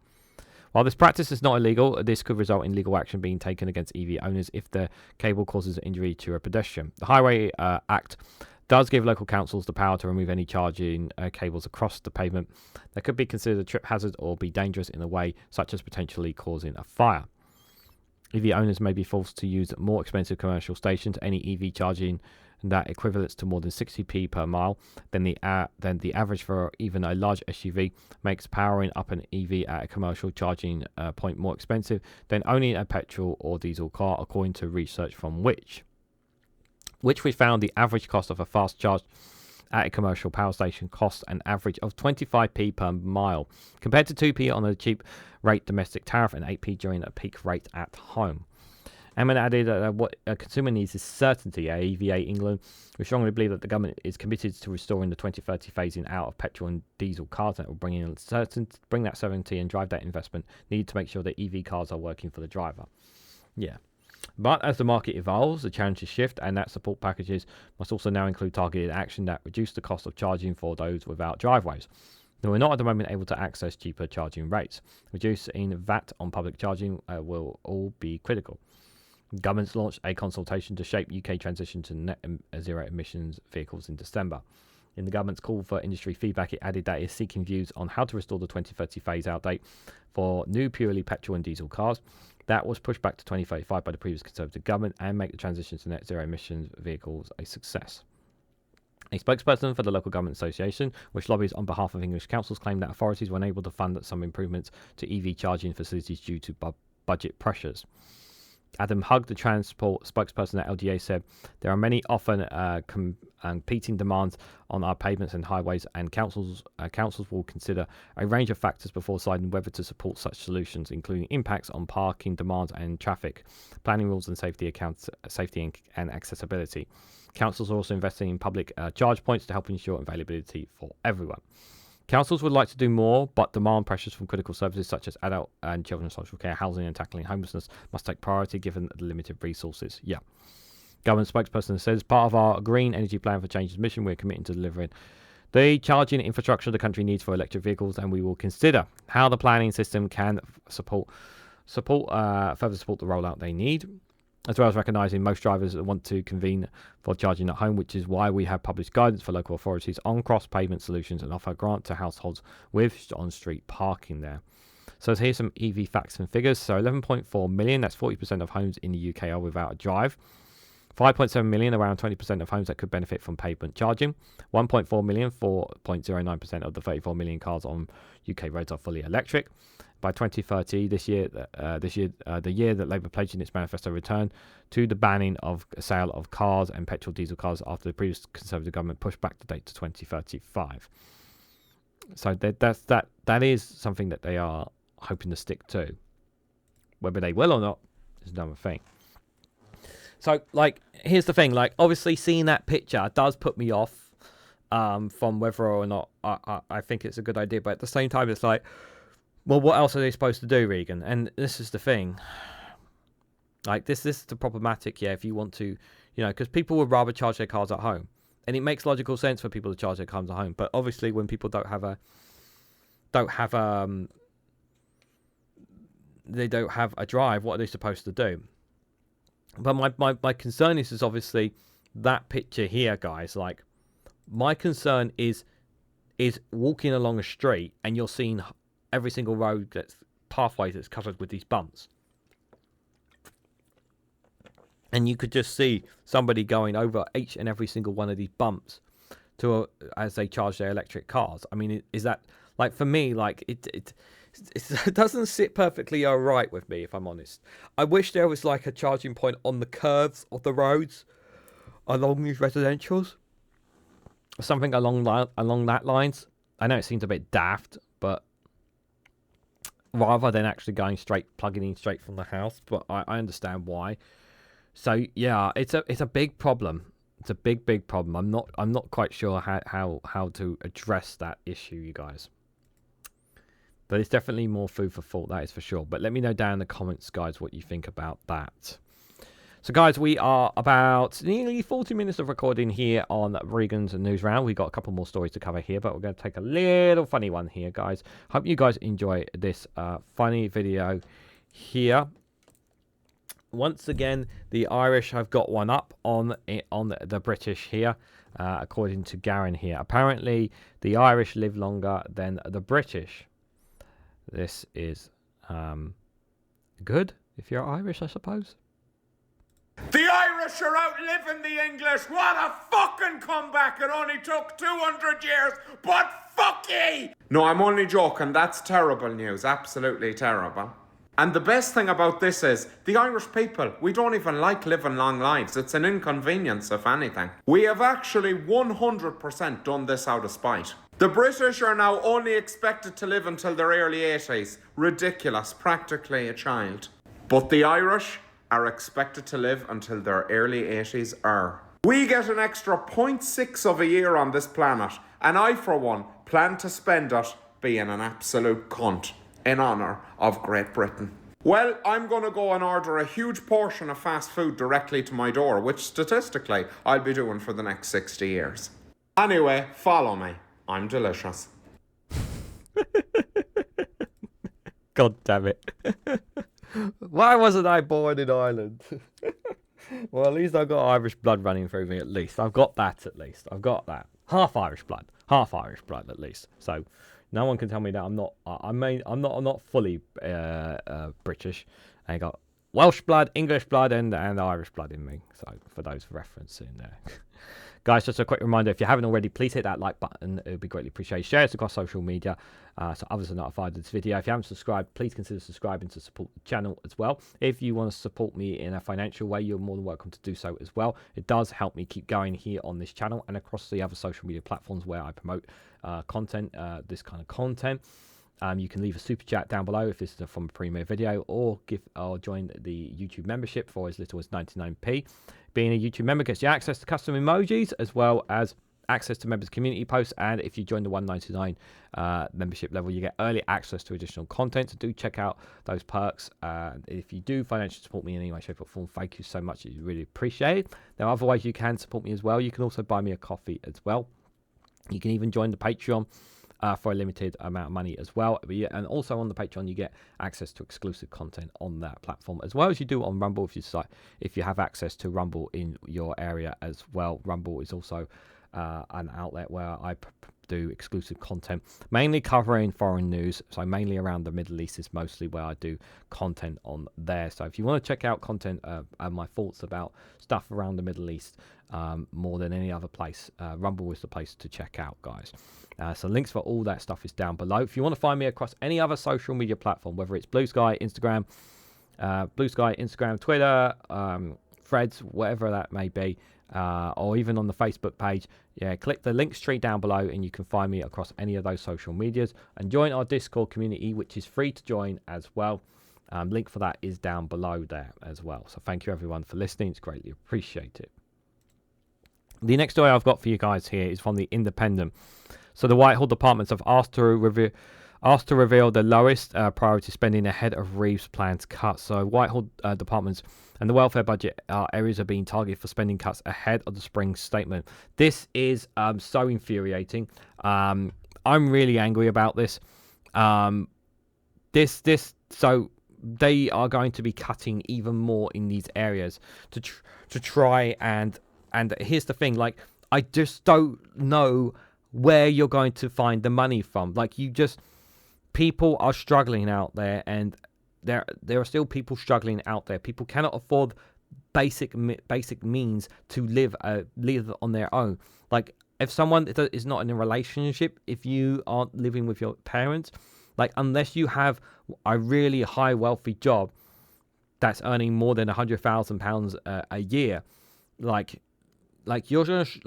While this practice is not illegal, this could result in legal action being taken against EV owners if the cable causes injury to a pedestrian. The Highway Act does give local councils the power to remove any charging cables across the pavement that could be considered a trip hazard or be dangerous in a way such as potentially causing a fire. EV owners may be forced to use more expensive commercial stations. Any EV charging that equates to more than 60p per mile than the average for even a large SUV makes powering up an EV at a commercial charging point more expensive than owning a petrol or diesel car, according to research from which we found the average cost of a fast charge at a commercial power station costs an average of 25p per mile, compared to 2p on a cheap rate domestic tariff and 8p during a peak rate at home. Emin added what a consumer needs is certainty. EVA England, we strongly believe that the government is committed to restoring the 2030 phasing out of petrol and diesel cars, and it will bring that certainty and drive that investment needed to make sure that EV cars are working for the driver. Yeah. But as the market evolves, the challenges shift, and that support packages must also now include targeted action that reduce the cost of charging for those without driveways. Now, we're not at the moment able to access cheaper charging rates. Reducing VAT on public charging will all be critical. Governments launched a consultation to shape UK transition to net zero emissions vehicles in December. In the government's call for industry feedback, it added that it is seeking views on how to restore the 2030 phase-out date for new purely petrol and diesel cars. That was pushed back to 2035 by the previous Conservative government and make the transition to net zero emissions vehicles a success. A spokesperson for the local government association, which lobbies on behalf of English councils, claimed that authorities were unable to fund some improvements to EV charging facilities due to budget pressures. Adam Hugg, the transport spokesperson at LGA, said there are many often competing demands on our pavements and highways, and councils will consider a range of factors before deciding whether to support such solutions, including impacts on parking demands and traffic, planning rules and safety and accessibility. Councils are also investing in public charge points to help ensure availability for everyone. Councils would like to do more, but demand pressures from critical services such as adult and children's social care, housing and tackling homelessness must take priority given the limited resources. Yeah. Government spokesperson says, part of our green energy plan for change's mission, we're committing to delivering the charging infrastructure the country needs for electric vehicles, and we will consider how the planning system can further support the rollout they need, as well as recognising most drivers want to convene for charging at home, which is why we have published guidance for local authorities on cross-pavement solutions and offer a grant to households with on-street parking there. So here's some EV facts and figures. So 11.4 million, that's 40% of homes in the UK are without a drive. 5.7 million, around 20% of homes that could benefit from pavement charging. 1.4 million, 4.09% of the 34 million cars on UK roads are fully electric. By 2030, the year that Labour pledged in its manifesto, return to the banning of sale of cars and petrol diesel cars after the previous Conservative government pushed back the date to 2035. So that is something that they are hoping to stick to. Whether they will or not is another thing. So, here's the thing. Obviously, seeing that picture does put me off from whether or not I think it's a good idea. But at the same time, it's like, well, what else are they supposed to do, Regan? And this is the thing. This is the problematic, if you want to, because people would rather charge their cars at home. And it makes logical sense for people to charge their cars at home. But obviously, when people don't have a drive, what are they supposed to do? But my concern is obviously that picture here, guys. My concern is walking along a street and you're seeing every single road pathway that's covered with these bumps. And you could just see somebody going over each and every single one of these bumps as they charge their electric cars. I mean, is that, for me, it doesn't sit perfectly all right with me, if I'm honest. I wish there was a charging point on the curves of the roads along these residentials. Something along that lines. I know it seems a bit daft, but rather than actually plugging in straight from the house, but I understand why. So yeah, it's a big problem. It's a big problem. I'm not quite sure how to address that issue, you guys. But it's definitely more food for thought, that is for sure. But let me know down in the comments, guys, what you think about that. So, guys, we are about nearly 40 minutes of recording here on Regan's Newsround. We've got a couple more stories to cover here, but we're going to take a little funny one here, guys. Hope you guys enjoy this funny video here. Once again, the Irish have got one up on the British here, according to Garen here. Apparently, the Irish live longer than the British. This is good if you're Irish, I suppose. The Irish are outliving the English. What a fucking comeback. It only took 200 years, but fuck ye! No, I'm only joking. That's terrible news. Absolutely terrible. And the best thing about this is, the Irish people, we don't even like living long lives. It's an inconvenience, if anything. We have actually 100% done this out of spite. The British are now only expected to live until their early 80s. Ridiculous. Practically a child. But the Irish are expected to live until their early 80s are. We get an extra 0.6 of a year on this planet, and I, for one, plan to spend it being an absolute cunt in honour of Great Britain. Well, I'm going to go and order a huge portion of fast food directly to my door, which statistically I'll be doing for the next 60 years. Anyway, follow me. I'm delicious. God damn it. Why wasn't I born in Ireland? Well, at least I've got Irish blood running through me, at least. I've got that, at least. I've got that. Half Irish blood, at least. So no one can tell me that I'm not. I'm not fully British. I got Welsh blood, English blood, and Irish blood in me. So for those referencing there. Guys, just a quick reminder, if you haven't already, please hit that like button. It would be greatly appreciated. Share it across social media so others are notified of this video. If you haven't subscribed, please consider subscribing to support the channel as well. If you want to support me in a financial way, you're more than welcome to do so as well. It does help me keep going here on this channel and across the other social media platforms where I promote content, this kind of content. You can leave a super chat down below if this is from a premiere video, or join the YouTube membership for as little as 99p. Being a YouTube member gets you access to custom emojis as well as access to members community posts, and if you join the 199 membership level, you get early access to additional content. So do check out those perks. If you do financially support me in any way, shape or form, thank you so much. You really appreciate it. There are other ways you can support me as well. You can also buy me a coffee as well. You can even join the Patreon for a limited amount of money as well. And also on the Patreon, you get access to exclusive content on that platform, as well as you do on Rumble if you have access to Rumble in your area as well. Rumble is also an outlet where I do exclusive content, mainly covering foreign news. So mainly around the Middle East is mostly where I do content on there. So if you want to check out content and my thoughts about stuff around the Middle East more than any other place, Rumble is the place to check out, guys. So links for all that stuff is down below. If you want to find me across any other social media platform, whether it's Blue Sky, Instagram, Twitter, Threads, whatever that may be, or even on the Facebook page, click the links tree down below and you can find me across any of those social medias, and join our Discord community, which is free to join as well. Link for that is down below there as well. So thank you everyone for listening. It's greatly appreciated. The next story I've got for you guys here is from the Independent. So the Whitehall departments have asked to reveal the lowest priority spending ahead of Reeves' planned cuts. So Whitehall departments and the welfare budget areas are being targeted for spending cuts ahead of the spring statement. This is so infuriating. I'm really angry about this. So they are going to be cutting even more in these areas to try and here's the thing, like, I just don't know where you're going to find the money from. Like, people are struggling out there, and there are still people struggling out there. People cannot afford basic means to live on their own. Like, if someone is not in a relationship, if you aren't living with your parents, like, unless you have a really high wealthy job that's earning more than £100,000 a year, like you're just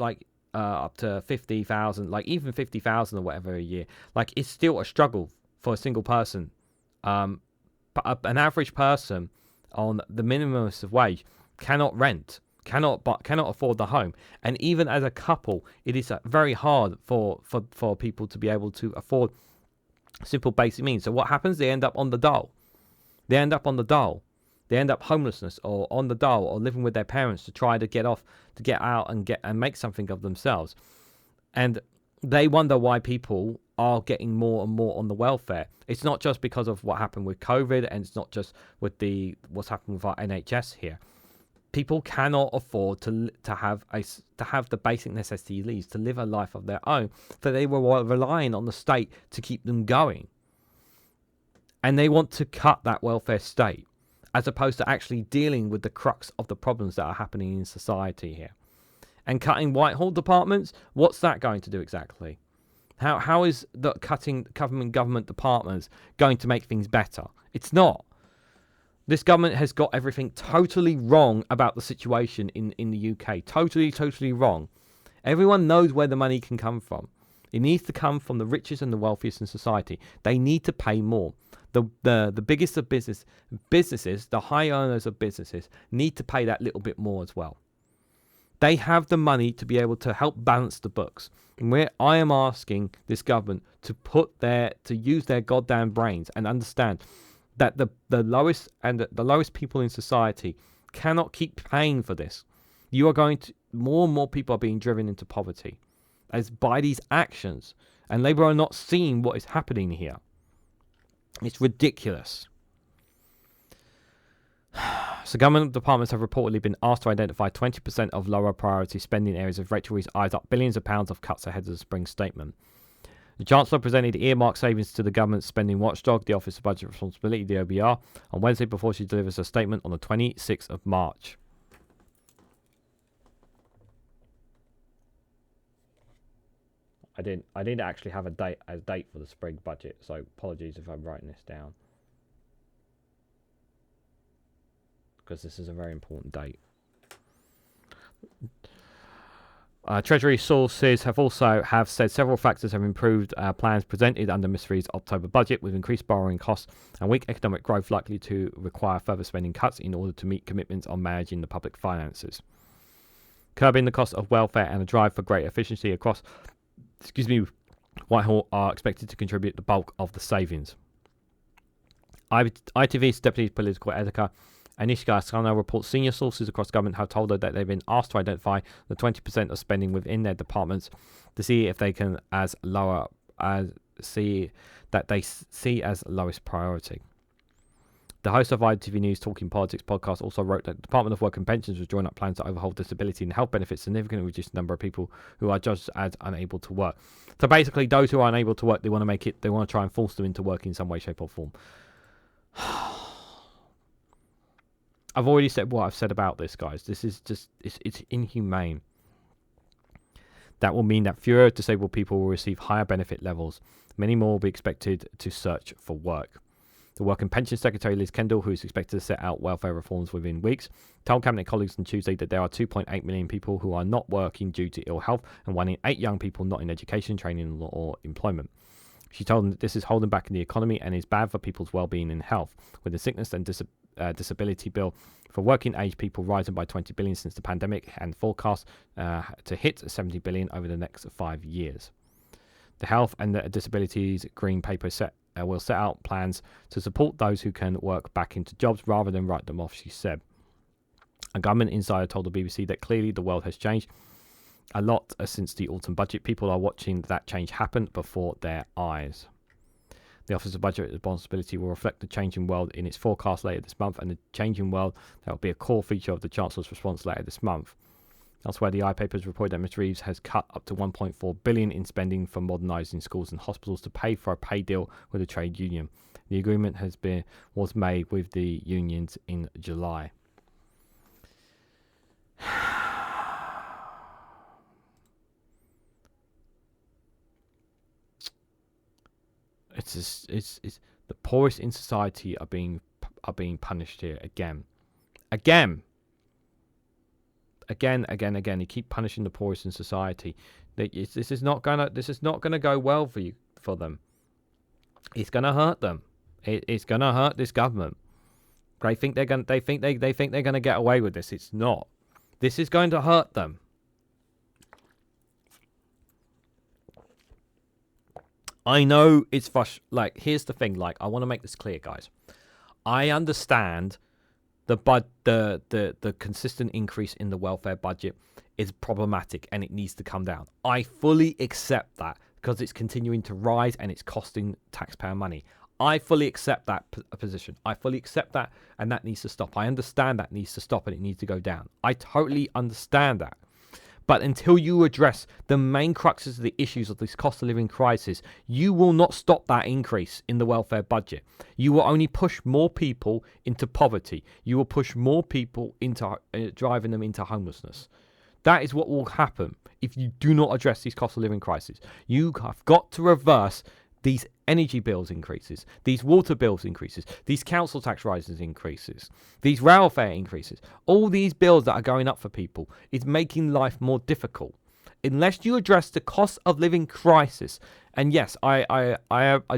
up to 50,000, like even 50,000 or whatever a year, like, it's still a struggle for a single person. But an average person on the minimum of wage cannot cannot afford the home, and even as a couple, it is very hard for people to be able to afford Simple basic means. So what happens? They end up on the dole. They end up on the dole. They end up homelessness or on the dole or living with their parents to try to get out and make something of themselves. And they wonder why people are getting more and more on the welfare. It's not just because of what happened with COVID, and it's not just with what's happened with our NHS here. People cannot afford to have the basic necessities to live a life of their own, so they were relying on the state to keep them going. And they want to cut that welfare state, as opposed to actually dealing with the crux of the problems that are happening in society here. And cutting Whitehall departments, what's that going to do exactly? How is the cutting government departments going to make things better? It's not. This government has got everything totally wrong about the situation in the UK. Totally wrong. Everyone knows where the money can come from. It needs to come from the richest and the wealthiest in society. They need to pay more. The biggest of businesses, the high earners of businesses, need to pay that little bit more as well. They have the money to be able to help balance the books. And where I am asking this government to use their goddamn brains and understand that the lowest people in society cannot keep paying for this. You are going to more and more people are being driven into poverty as by these actions, and Labour are not seeing what is happening here. It's ridiculous. So government departments have reportedly been asked to identify 20% of lower priority spending areas of Rachel Reeves eyes up billions of pounds of cuts ahead of the spring statement. The Chancellor presented earmark savings to the government's spending watchdog, the Office of Budget Responsibility, the OBR, on Wednesday before she delivers a statement on the 26th of March. I didn't actually have a date for the spring budget, so apologies if I'm writing this down, because this is a very important date. Treasury sources have said several factors have improved plans presented under Ms Reeves' October budget, with increased borrowing costs and weak economic growth likely to require further spending cuts in order to meet commitments on managing the public finances. Curbing the cost of welfare and a drive for greater efficiency across Whitehall are expected to contribute the bulk of the savings. ITV's deputy political editor Anishka Asana reports senior sources across government have told her that they've been asked to identify the 20% of spending within their departments to see if they can see as lowest priority. The host of ITV News Talking Politics podcast also wrote that the Department of Work and Pensions was drawing up plans to overhaul disability and health benefits, significantly reduce the number of people who are judged as unable to work. So basically, those who are unable to work, they want to try and force them into work in some way, shape or form. I've already said what I've said about this, guys. This is just, it's inhumane. That will mean that fewer disabled people will receive higher benefit levels. Many more will be expected to search for work. The Work and Pension Secretary Liz Kendall, who is expected to set out welfare reforms within weeks, told Cabinet colleagues on Tuesday that there are 2.8 million people who are not working due to ill health and 1 in 8 young people not in education, training or employment. She told them that this is holding back in the economy and is bad for people's well-being and health, with the sickness and disability bill for working age people rising by 20 billion since the pandemic and forecast to hit 70 billion over the next 5 years. The Health and the Disabilities Green Paper will set out plans to support those who can work back into jobs rather than write them off, she said. A government insider told the BBC that clearly the world has changed a lot since the autumn budget. People are watching that change happen before their eyes. The Office of Budget Responsibility will reflect the changing world in its forecast later this month, and the changing world that will be a core feature of the Chancellor's response later this month. Elsewhere, the iPapers reported that Ms Reeves has cut up to $1.4 billion in spending for modernising schools and hospitals to pay for a pay deal with the trade union. The agreement was made with the unions in July. It's the poorest in society are being punished here again. You keep punishing the poorest in society. This is not gonna go well for them. It's gonna hurt them. It's gonna hurt this government. They think they're gonna get away with this. It's not. This is going to hurt them. I know it's like, here's the thing, like, I want to make this clear, guys. I understand the consistent increase in the welfare budget is problematic and it needs to come down. I fully accept that because it's continuing to rise and it's costing taxpayer money. I fully accept that position. I fully accept that, and that needs to stop. I understand that needs to stop and it needs to go down. I totally understand that. But until you address the main cruxes of the issues of this cost of living crisis, you will not stop that increase in the welfare budget. You will only push more people into poverty. You will push more people into driving them into homelessness. That is what will happen if you do not address these cost of living crises. You have got to reverse these energy bills increases, these water bills increases, these council tax rises increases, these rail fare increases. All these bills that are going up for people is making life more difficult. Unless you address the cost of living crisis, and yes, I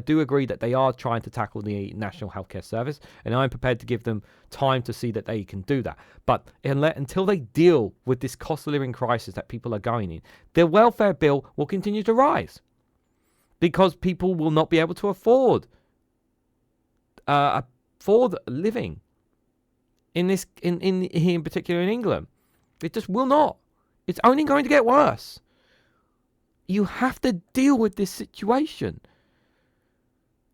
do agree that they are trying to tackle the National Healthcare Service, and I'm prepared to give them time to see that they can do that. But until they deal with this cost of living crisis that people are going in, their welfare bill will continue to rise. Because people will not be able to afford living in particular in England. It just will not. It's only going to get worse. You have to deal with this situation.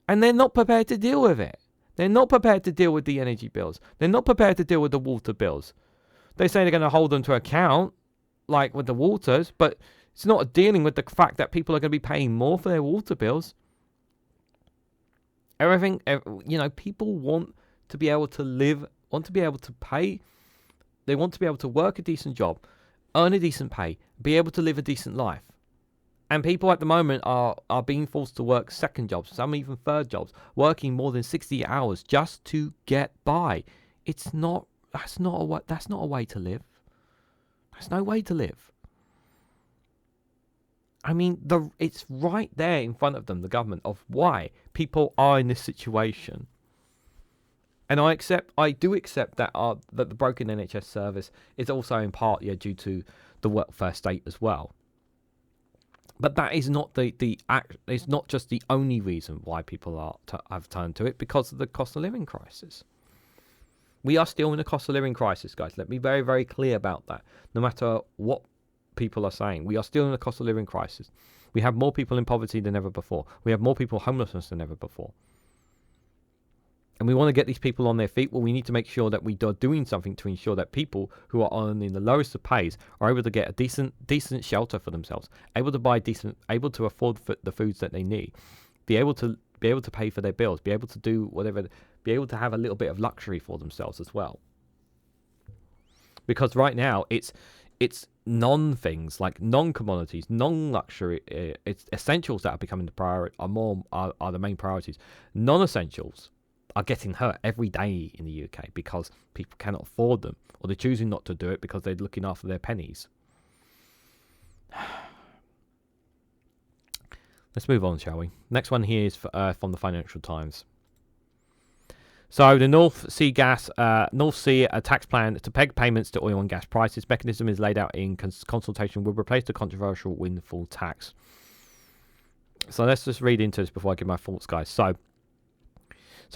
And they're not prepared to deal with it. They're not prepared to deal with the energy bills. They're not prepared to deal with the water bills. They say they're going to hold them to account, like with the waters, but it's not dealing with the fact that people are going to be paying more for their water bills. People want to be able to live, want to be able to pay. They want to be able to work a decent job, earn a decent pay, be able to live a decent life. And people at the moment are being forced to work second jobs, some even third jobs, working more than 60 hours just to get by. That's not a way to live. That's no way to live. I mean, it's right there in front of them, the government, of why people are in this situation. And I do accept that the broken NHS service is also in part due to the welfare state as well. But that is not it's not just the only reason why people have turned to it, because of the cost of living crisis. We are still in a cost of living crisis, guys. Let me be very, very clear about that. No matter what people are saying, we are still in a cost of living crisis. We have more people in poverty than ever before. We have more people homelessness than ever before. And we want to get these people on their feet. Well, we need to make sure that we are doing something to ensure that people who are earning the lowest of pays are able to get a decent shelter for themselves, able to afford the foods that they need, be able to pay for their bills, be able to do whatever, be able to have a little bit of luxury for themselves as well. Because right now it's non-things, like non-commodities, non-luxury, it's essentials that are becoming the priority, are the main priorities. Non-essentials are getting hurt every day in the UK because people cannot afford them, or they're choosing not to do it because they're looking after their pennies. Let's move on, shall we? Next one here is from the Financial Times. So the North Sea tax plan to peg payments to oil and gas prices mechanism is laid out in consultation will replace the controversial windfall tax. So let's just read into this before I give my thoughts, guys. So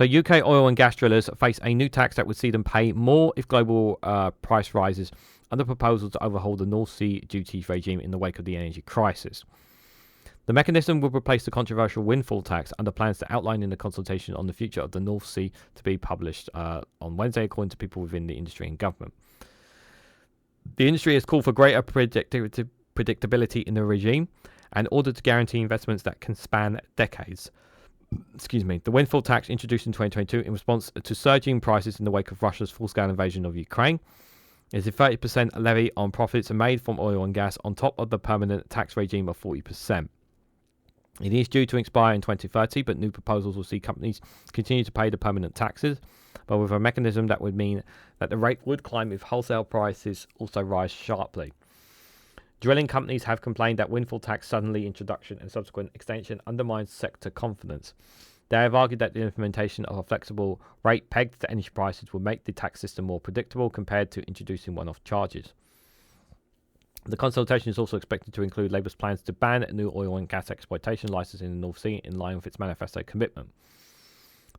UK oil and gas drillers face a new tax that would see them pay more if global price rises under proposal to overhaul the North Sea duties regime in the wake of the energy crisis. The mechanism would replace the controversial windfall tax under plans to outline in the consultation on the future of the North Sea to be published on Wednesday, according to people within the industry and government. The industry has called for greater predictability in the regime and ordered to guarantee investments that can span decades. The windfall tax introduced in 2022 in response to surging prices in the wake of Russia's full-scale invasion of Ukraine is a 30% levy on profits made from oil and gas on top of the permanent tax regime of 40%. It is due to expire in 2030, but new proposals will see companies continue to pay the permanent taxes, but with a mechanism that would mean that the rate would climb if wholesale prices also rise sharply. Drilling companies have complained that windfall tax suddenly introduction and subsequent extension undermines sector confidence. They have argued that the implementation of a flexible rate pegged to energy prices would make the tax system more predictable compared to introducing one-off charges. The consultation is also expected to include Labour's plans to ban new oil and gas exploitation licences in the North Sea in line with its manifesto commitment.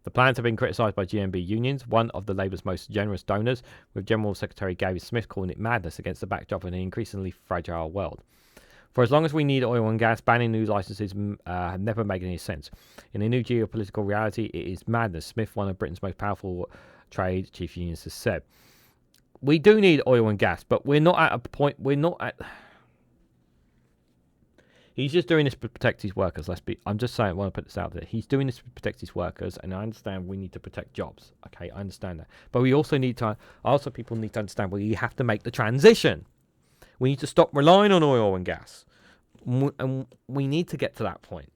The plans have been criticised by GMB unions, one of the Labour's most generous donors, with General Secretary Gary Smith calling it madness against the backdrop of an increasingly fragile world. For as long as we need oil and gas, banning new licences have never made any sense. In a new geopolitical reality, it is madness, Smith, one of Britain's most powerful trade chief unions, has said. We do need oil and gas, but we're not at a point. He's just doing this to protect his workers. I'm just saying. I want to put this out there. He's doing this to protect his workers, and I understand we need to protect jobs. Okay, I understand that. But we also need to. Also, people need to understand we have to make the transition. We need to stop relying on oil and gas, and we need to get to that point.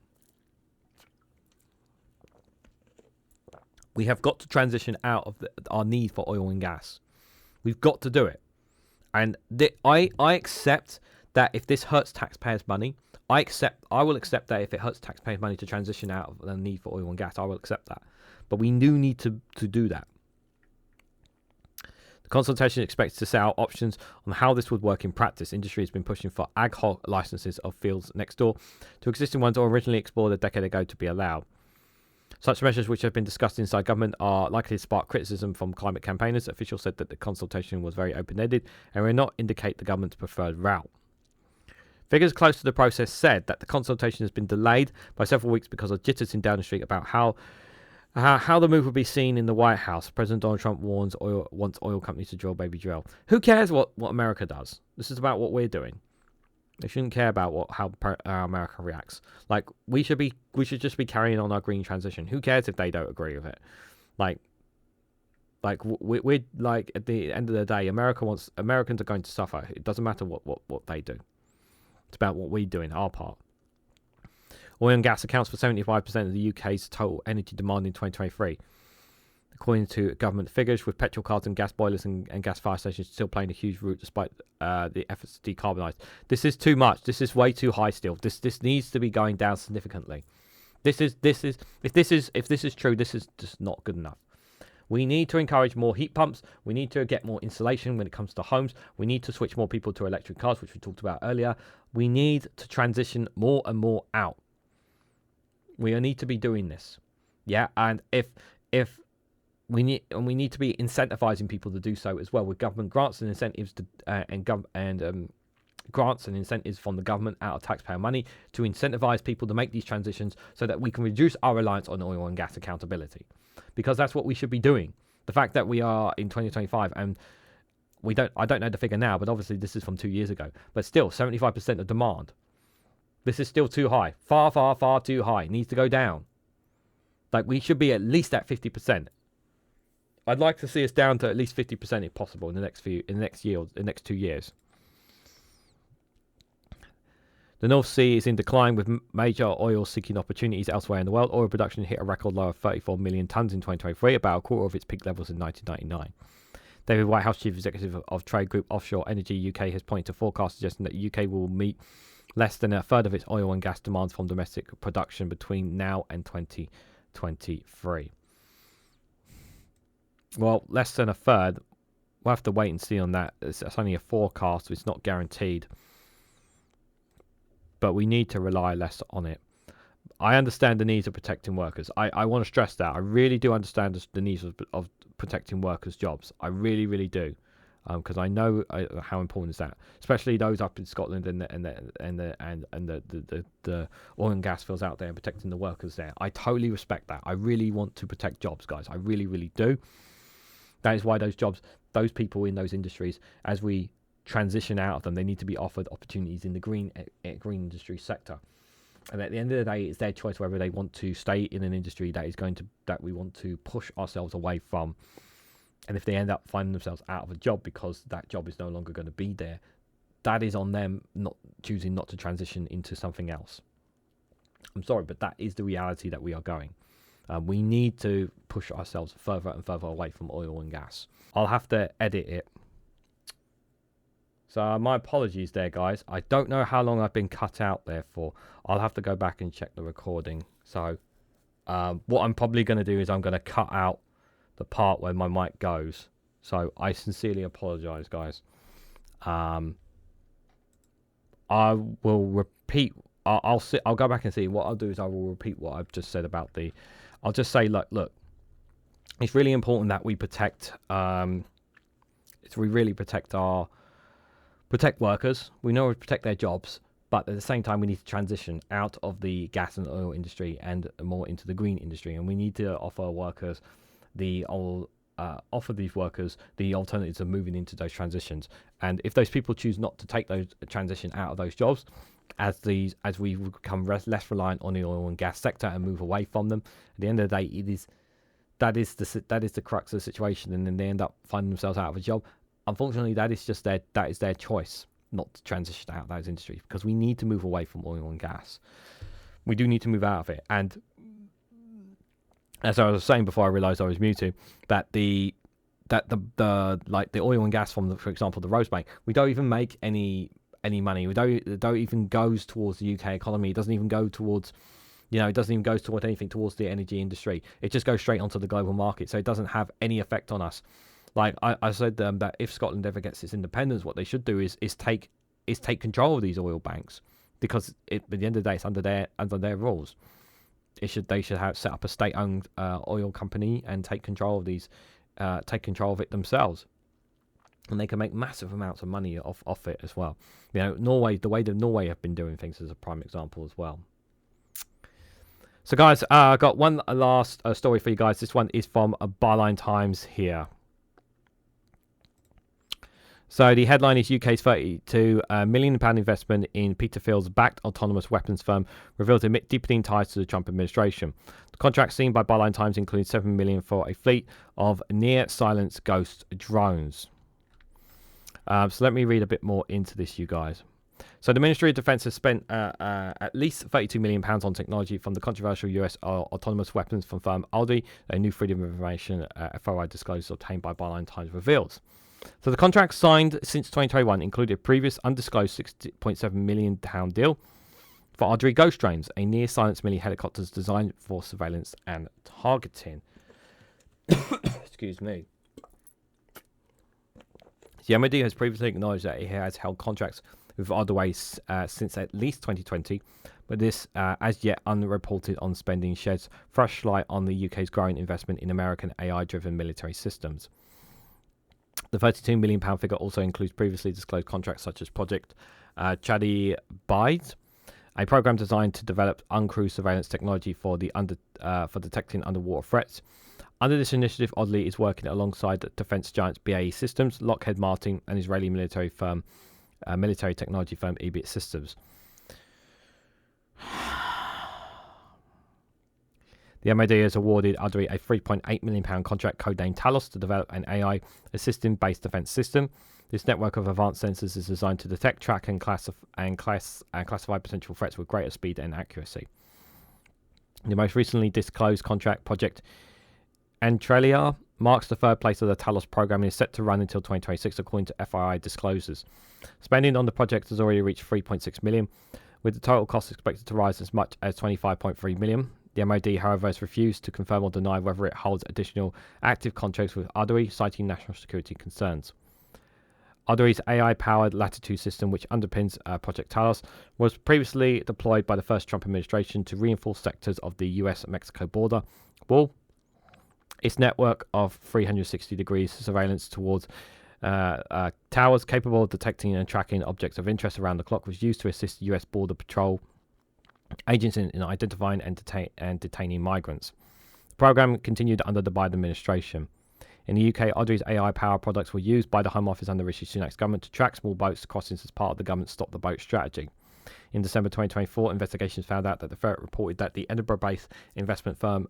We have got to transition out of our need for oil and gas. We've got to do it. And I accept that if this hurts taxpayers' money, I will accept that if it hurts taxpayers' money to transition out of the need for oil and gas, I will accept that. But we do need to do that. The consultation expects to set out options on how this would work in practice. Industry has been pushing for ad hoc licenses of fields next door to existing ones originally explored a decade ago to be allowed. Such measures, which have been discussed inside government, are likely to spark criticism from climate campaigners. Officials said that the consultation was very open-ended and will not indicate the government's preferred route. Figures close to the process said that the consultation has been delayed by several weeks because of jitters in Downing Street about how the move will be seen in the White House. President Donald Trump wants oil companies to drill baby drill. Who cares what America does? This is about what we're doing. They shouldn't care about how America reacts. Like we should just be carrying on our green transition. Who cares if they don't agree with it? We're like at the end of the day, Americans are going to suffer. It doesn't matter what they do. It's about what we do in our part. Oil and gas accounts for 75% of the UK's total energy demand in 2023. According to government figures, with petrol cars and gas boilers and gas fire stations still playing a huge role despite the efforts to decarbonise. This is too much. This is way too high still. This needs to be going down significantly. If this is true, this is just not good enough. We need to encourage more heat pumps. We need to get more insulation when it comes to homes. We need to switch more people to electric cars, which we talked about earlier. We need to transition more and more out. We need to be doing this. Yeah, and if we need to be incentivizing people to do so as well, with government grants and incentives grants and incentives from the government out of taxpayer money to incentivize people to make these transitions so that we can reduce our reliance on oil and gas accountability, because that's what we should be doing. The fact that we are in 2025 and I don't know the figure now, but obviously this is from 2 years ago, but still 75% of demand. This is still too high, far too high. It needs to go down. Like we should be at least at 50%. I'd like to see us down to at least 50% if possible in the next 2 years. The North Sea is in decline with major oil-seeking opportunities elsewhere in the world. Oil production hit a record low of 34 million tonnes in 2023, about a quarter of its peak levels in 1999. David Whitehouse, Chief Executive of Trade Group Offshore Energy UK, has pointed to forecasts suggesting that the UK will meet less than a third of its oil and gas demands from domestic production between now and 2023. Well, less than a third. We'll have to wait and see on that. It's only a forecast, so it's not guaranteed. But we need to rely less on it. I understand the needs of protecting workers. I want to stress that. I really do understand the needs of protecting workers' jobs. I really, really do. Because I know how important is that, especially those up in Scotland and the oil and gas fields out there and protecting the workers there. I totally respect that. I really want to protect jobs, guys. I really, really do. That is why those people in those industries, as we transition out of them, they need to be offered opportunities in the green industry sector. And at the end of the day, it's their choice whether they want to stay in an industry that we want to push ourselves away from. And if they end up finding themselves out of a job because that job is no longer going to be there, that is on them not choosing not to transition into something else. I'm sorry, but that is the reality that we are going. We need to push ourselves further and further away from oil and gas. I'll have to edit it. So my apologies there, guys. I don't know how long I've been cut out there for. I'll have to go back and check the recording. So what I'm probably going to do is I'm going to cut out the part where my mic goes. So I sincerely apologize, guys. I will repeat. I'll go back and see. What I'll do is I will repeat what I've just said about the. I'll just say, look. It's really important that we protect. We really protect workers. We know we protect their jobs, but at the same time, we need to transition out of the gas and oil industry and more into the green industry. And we need to offer these workers the alternatives of moving into those transitions. And if those people choose not to take those transition out of those jobs, as we become less reliant on the oil and gas sector and move away from them, at the end of the day, that is the crux of the situation, and then they end up finding themselves out of a job. Unfortunately, that is their choice not to transition out of those industries, because we need to move away from oil and gas. We do need to move out of it. And as I was saying before I realised I was muted, that the oil and gas from for example, the Rosebank, we don't even make any money. It don't even goes towards the UK economy. It doesn't even go towards. It doesn't even go towards anything towards the energy industry. It just goes straight onto the global market. So it doesn't have any effect on us. Like I said that if Scotland ever gets its independence, what they should do is take control of these oil banks, because at the end of the day, it's under their rules. They should have set up a state-owned oil company and take control of it themselves, and they can make massive amounts of money off it as well. Norway, the way that Norway have been doing things is a prime example as well. So guys, I got one last story for you guys. This one is from Byline Times here. So the headline is UK's £32 million investment in Peter Thiel-backed autonomous weapons firm revealed to admit deepening ties to the Trump administration. The contract seen by Byline Times includes $7 million for a fleet of near-silence ghost drones. So let me read a bit more into this, you guys. So the Ministry of Defence has spent at least £32 million on technology from the controversial US autonomous weapons firm Aldi, a new Freedom of Information FOI disclosure obtained by Byline Times reveals. So the contract signed since 2021 included a previous undisclosed £60.7 million deal for Ardrey Ghost drones, a near-silence military helicopters designed for surveillance and targeting. Excuse me. The MOD has previously acknowledged that it has held contracts with Ardrey since at least 2020, but this, as yet unreported on spending, sheds fresh light on the UK's growing investment in American AI-driven military systems. The £32 million figure also includes previously disclosed contracts such as Project Chadi Bides, a program designed to develop uncrewed surveillance technology for detecting underwater threats. Under this initiative, Audley is working alongside the defence giants BAE Systems, Lockheed Martin, and Israeli military technology firm Ebit Systems. The MOD has awarded Ardrey a £3.8 million contract codenamed Talos to develop an AI assistant-based defence system. This network of advanced sensors is designed to detect, track, and classify potential threats with greater speed and accuracy. The most recently disclosed contract, Project Entrelia, marks the third place of the Talos program and is set to run until 2026, according to FII disclosures. Spending on the project has already reached $3.6 million, with the total cost expected to rise as much as $25.3 million. The MOD, however, has refused to confirm or deny whether it holds additional active contracts with Ardrey, citing national security concerns. Ardrey's AI-powered Latitude system, which underpins Project Talos, was previously deployed by the first Trump administration to reinforce sectors of the US-Mexico border wall. Its network of 360 degrees surveillance towards towers capable of detecting and tracking objects of interest around the clock was used to assist US Border Patrol agents in identifying and detaining migrants. The program continued under the Biden administration. In the UK, Ardrey's AI-powered products were used by the Home Office under Rishi Sunak's government to track small boats crossings as part of the government's Stop the Boat strategy. In December 2024, investigations found out that the Ferret reported that the Edinburgh-based investment firm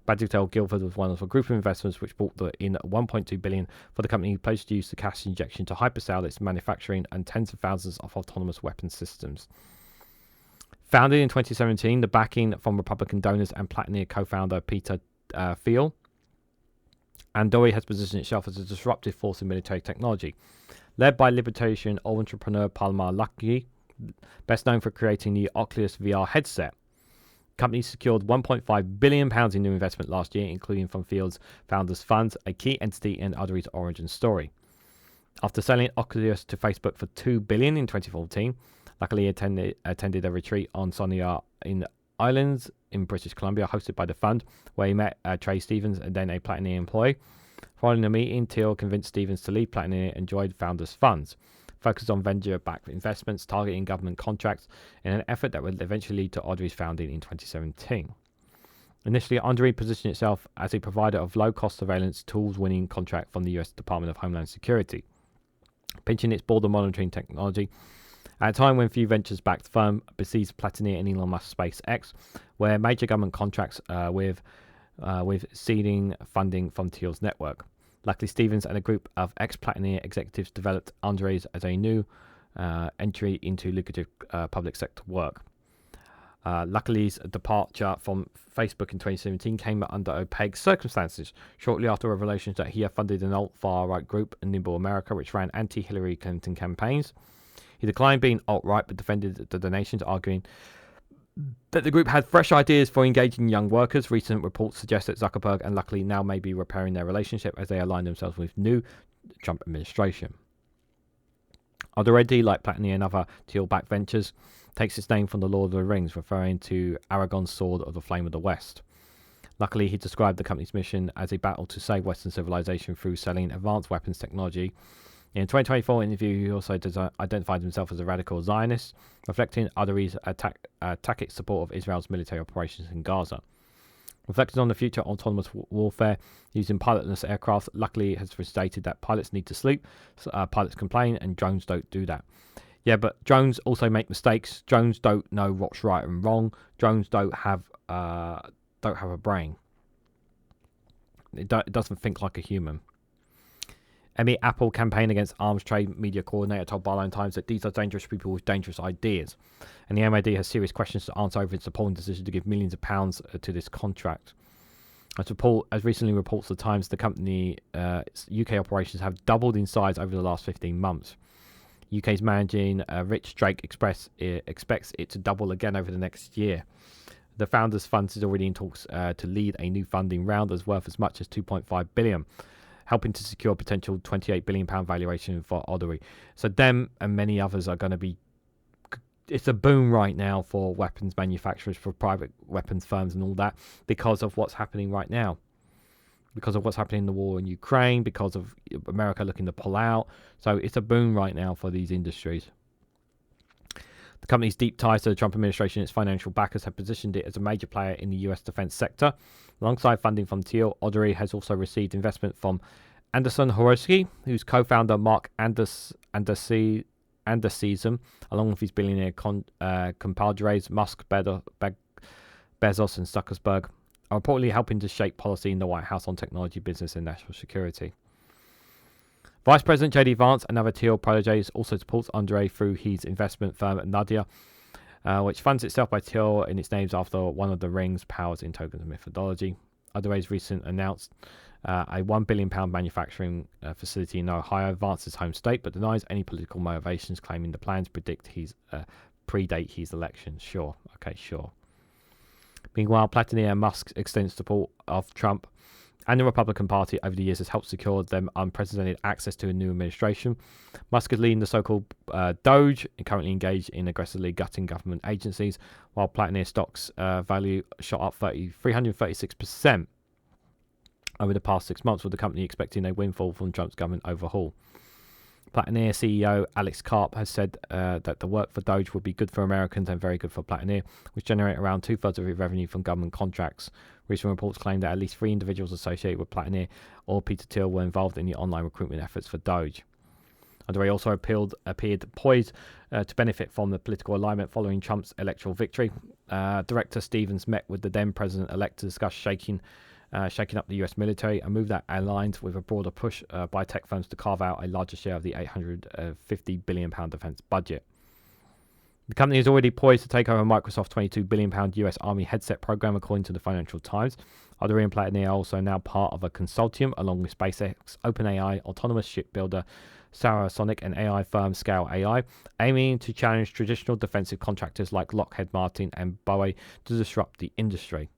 Badgell Guildford was one of a group of investors which brought in $1.2 billion for the company, pledged to use the cash injection to hypersell its manufacturing and tens of thousands of autonomous weapons systems. Founded in 2017, the backing from Republican donors and Platinum co-founder Peter Thiel, Ardrey has positioned itself as a disruptive force in military technology. Led by libertarian entrepreneur Palmer Luckey, best known for creating the Oculus VR headset, the company secured £1.5 billion in new investment last year, including from Thiel's founders' funds, a key entity in Ardrey's origin story. After selling Oculus to Facebook for $2 billion in 2014, Luckily, he attended a retreat on Sonia in Islands in British Columbia, hosted by the fund, where he met Trey Stevens and then a Platineer employee. Following the meeting, Thiel convinced Stevens to leave Platineer and join Founders Funds, focused on venture-backed investments, targeting government contracts in an effort that would eventually lead to Audrey's founding in 2017. Initially, Audrey positioned itself as a provider of low-cost surveillance tools, winning contract from the US Department of Homeland Security, pitching its border monitoring technology at a time when few ventures-backed firm besieged Platineer and Elon Musk SpaceX, where major government contracts with seeding funding from Thiel's network. Luckily, Stevens and a group of ex-Platineer executives developed Andres as a new entry into lucrative public sector work. Luckily, his departure from Facebook in 2017 came under opaque circumstances, shortly after revelations that he had funded an alt-far-right group, Nimble America, which ran anti-Hillary Clinton campaigns. He declined being alt-right, but defended the donations, arguing that the group had fresh ideas for engaging young workers. Recent reports suggest that Zuckerberg and Luckily now may be repairing their relationship as they align themselves with new Trump administration. Already, like Platineer and other Thiel-backed ventures, takes its name from the Lord of the Rings, referring to Aragorn's sword of the Flame of the West. Luckily, he described the company's mission as a battle to save Western civilization through selling advanced weapons technology. In a 2024 interview, he also identified himself as a radical Zionist, reflecting Adari's tacit support of Israel's military operations in Gaza. Reflecting on the future of autonomous warfare using pilotless aircraft, Luckily has stated that pilots need to sleep, pilots complain, and drones don't do that. Yeah, but drones also make mistakes. Drones don't know what's right and wrong. Drones don't have a brain. It doesn't think like a human. Emmy Apple campaign against arms trade media coordinator told Byline Times that these are dangerous people with dangerous ideas, and the MOD has serious questions to answer over its appalling decision to give millions of pounds to this contract. As recently reports the Times, the company's UK operations have doubled in size over the last 15 months. UK's managing Rich Drake expects it to double again over the next year. The Founders Fund is already in talks to lead a new funding round that's worth as much as $2.5 billion. Helping to secure a potential £28 billion valuation for Audrey. So them and many others are going to be... It's a boom right now for weapons manufacturers, for private weapons firms and all that, because of what's happening right now. Because of what's happening in the war in Ukraine, because of America looking to pull out. So it's a boom right now for these industries. The company's deep ties to the Trump administration and its financial backers have positioned it as a major player in the US defense sector. Alongside funding from Thiel, Audrey has also received investment from Anderson Horowski, whose co-founder Mark Andersson, along with his billionaire compadres Musk, Bezos and Zuckerberg, are reportedly helping to shape policy in the White House on technology, business and national security. Vice President J.D. Vance, another Thiel protege, also supports Andre through his investment firm Nadia, which funds itself by Thiel in its names after one of the Rings powers in tokens methodology. Andre's recent announced a £1 billion manufacturing facility in Ohio, Vance's home state, but denies any political motivations, claiming the plans predate his election. Sure. Meanwhile, Platineer and Musk's extensive support of Trump and the Republican Party over the years has helped secure them unprecedented access to a new administration. Musk is leading the so-called Doge and currently engaged in aggressively gutting government agencies, while Platineer stocks value shot up 336% over the past 6 months, with the company expecting a windfall from Trump's government overhaul. Platineer CEO Alex Karp has said that the work for Doge would be good for Americans and very good for Platineer, which generate around 2/3 of its revenue from government contracts. Recent reports claim that at least 3 individuals associated with Platineer or Peter Thiel were involved in the online recruitment efforts for Doge. Andre also appeared poised to benefit from the political alignment following Trump's electoral victory. Director Stevens met with the then president-elect to discuss shaking up the US military, a move that aligns with a broader push by tech firms to carve out a larger share of the £850 billion defense budget. The company is already poised to take over Microsoft's £22 billion US Army headset program, according to the Financial Times. Andre and Platineer are also now part of a consortium, along with SpaceX, OpenAI, autonomous shipbuilder Sarasonic, and AI firm Scale AI, aiming to challenge traditional defensive contractors like Lockheed Martin and Boeing to disrupt the industry.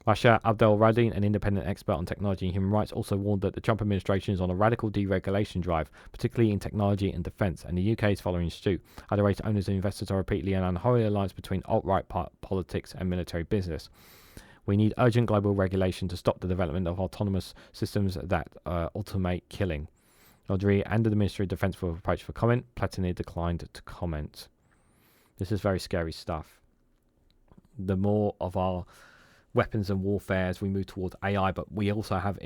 Rasha Abdel Radin, an independent expert on technology and human rights, also warned that the Trump administration is on a radical deregulation drive, particularly in technology and defence, and the UK is following suit. Other race owners and investors are repeatedly an unholy alliance between alt-right politics and military business. We need urgent global regulation to stop the development of autonomous systems that automate killing. Audrey and the Ministry of Defence were approached for comment. Platini declined to comment. This is very scary stuff. The more of our weapons and warfare as we move towards AI, but we also have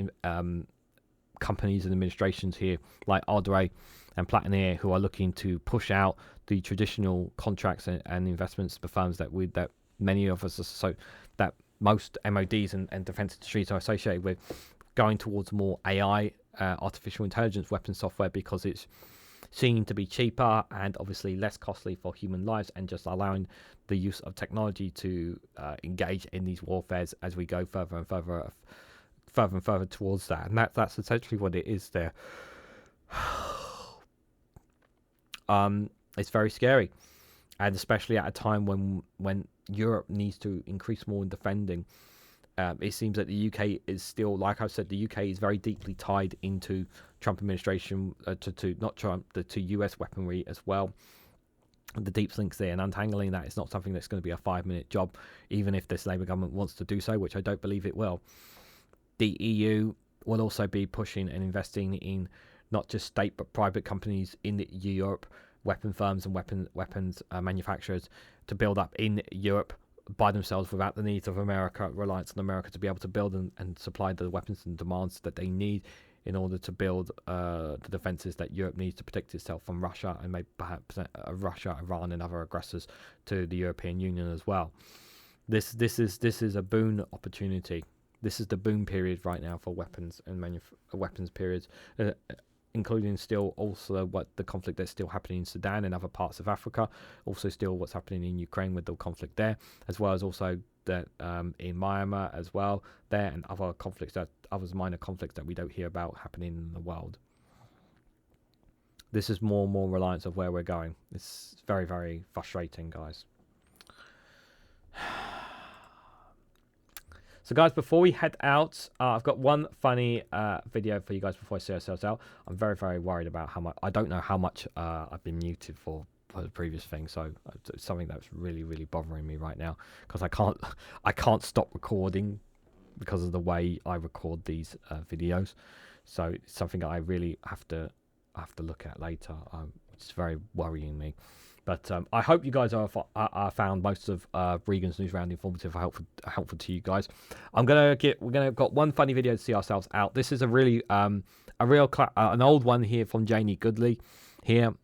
companies and administrations here like Audrey and Platini who are looking to push out the traditional contracts and investments for firms that many of us that most MODs and defence industries are associated with, going towards more AI, artificial intelligence weapon software, because it's seen to be cheaper and obviously less costly for human lives, and just allowing the use of technology to engage in these warfares as we go further and further towards that. And that's essentially what it is there. It's very scary, and especially at a time when Europe needs to increase more in defending. It seems that the UK is still, like I said, the UK is very deeply tied into Trump administration, to US weaponry as well. The deep links there, and untangling that is not something that's going to be a 5-minute job, even if this Labour government wants to do so, which I don't believe it will. The EU will also be pushing and investing in not just state but private companies in Europe, weapon firms and weapons manufacturers, to build up in Europe by themselves without the needs of America, reliance on America to be able to build and supply the weapons and demands that they need in order to build the defences that Europe needs to protect itself from Russia and maybe perhaps Russia, Iran and other aggressors to the European Union as well. This is a boon opportunity. This is the boom period right now for weapons and weapons periods, including still also what the conflict that's still happening in Sudan and other parts of Africa, also still what's happening in Ukraine with the conflict there, as well as also that in Myanmar as well there, and other conflicts, minor conflicts that we don't hear about happening in the world. This is more and more reliance of where we're going. It's very, very frustrating, guys. So guys, before we head out, I've got one funny video for you guys before I see ourselves out. I'm very, very worried about how much, I don't know how much I've been muted for the previous thing. So it's something that's really, really bothering me right now, because I can't stop recording because of the way I record these videos. So it's something that I really have to look at later. It's very worrying me. But I hope you guys are found most of Regan's Newsround informative, helpful to you guys. We're got one funny video to see ourselves out. This is a really an old one here from Janie Goodley here.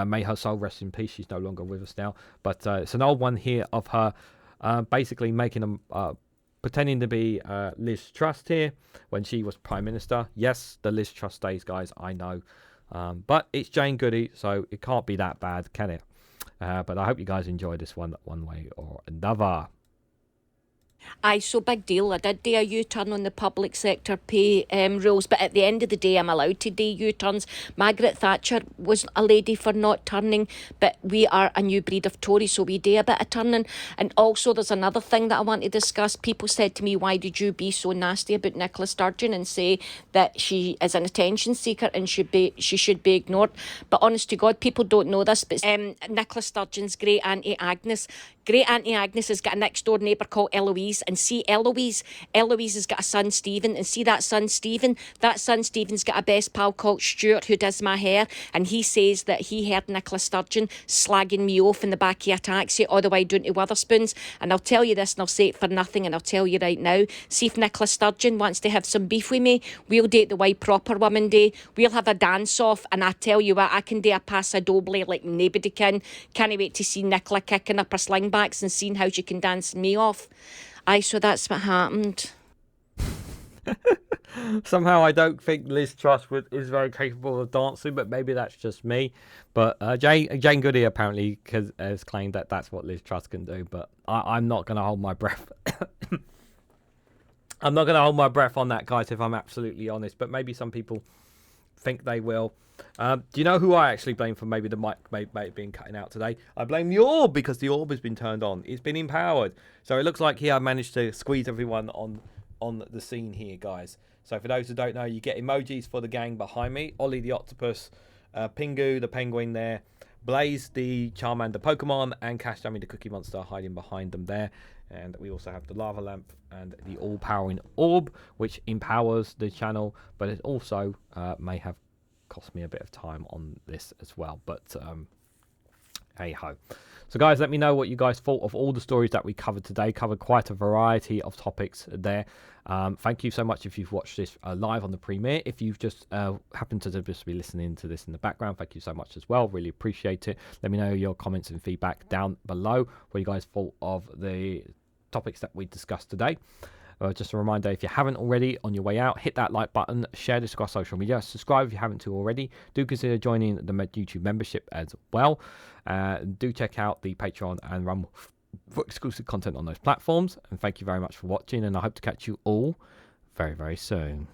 May her soul rest in peace. She's no longer with us now. But it's an old one here of her basically pretending to be Liz Truss here when she was Prime Minister. Yes, the Liz Truss days, guys, I know. But it's Jane Goody, so it can't be that bad, can it? But I hope you guys enjoy this one way or another. Aye, so big deal. I did do a U-turn on the public sector pay rules, but at the end of the day, I'm allowed to do U-turns. Margaret Thatcher was a lady for not turning, but we are a new breed of Tory, so we do a bit of turning. And also, there's another thing that I want to discuss. People said to me, why did you be so nasty about Nicola Sturgeon and say that she is an attention seeker and she should be ignored? But honest to God, people don't know this, but Nicola Sturgeon's great Auntie Agnes has got a next door neighbour called Eloise, and see Eloise has got a son Stephen, and see that son Stephen's got a best pal called Stuart who does my hair, and he says that he heard Nicola Sturgeon slagging me off in the back of a taxi all the way down to Wetherspoons. And I'll tell you this, and I'll say it for nothing, and I'll tell you right now, see if Nicola Sturgeon wants to have some beef with me, we'll do it the way proper women do. We'll have a dance off, and I tell you what, I can do a paso doble like nobody can. Can't wait to see Nicola kicking up her slingbacks and seeing how she can dance me off. Aye, so that's what happened. Somehow I don't think Liz Truss is very capable of dancing, but maybe that's just me. But Jane Goody apparently has claimed that that's what Liz Truss can do, but I'm not going to hold my breath. I'm not going to hold my breath on that, guys, if I'm absolutely honest. But maybe some people think they will. Do you know who I actually blame for maybe the mic may being cutting out today? I blame the orb, because the orb has been turned on. It's been empowered. So it looks like here I managed to squeeze everyone on the scene here, guys. So for those who don't know, you get emojis for the gang behind me. Ollie the octopus, Pingu the penguin there, Blaze the Charmander Pokemon, and Cash Dummy the Cookie Monster hiding behind them there. And we also have the lava lamp and the all-powering orb, which empowers the channel, but it also may have cost me a bit of time on this as well. But hey ho. So guys, let me know what you guys thought of all the stories that we covered today. Covered quite a variety of topics there. Thank you so much if you've watched this live on the premiere. If you've just happened to just be listening to this in the background, thank you so much as well. Really appreciate it. Let me know your comments and feedback down below, what you guys thought of the topics that we discussed today. Just a reminder, if you haven't already, on your way out, hit that like button, share this across social media, subscribe if you haven't already. Do consider joining the YouTube membership as well. Do check out the Patreon and Rumble for exclusive content on those platforms. And thank you very much for watching, and I hope to catch you all very, very soon.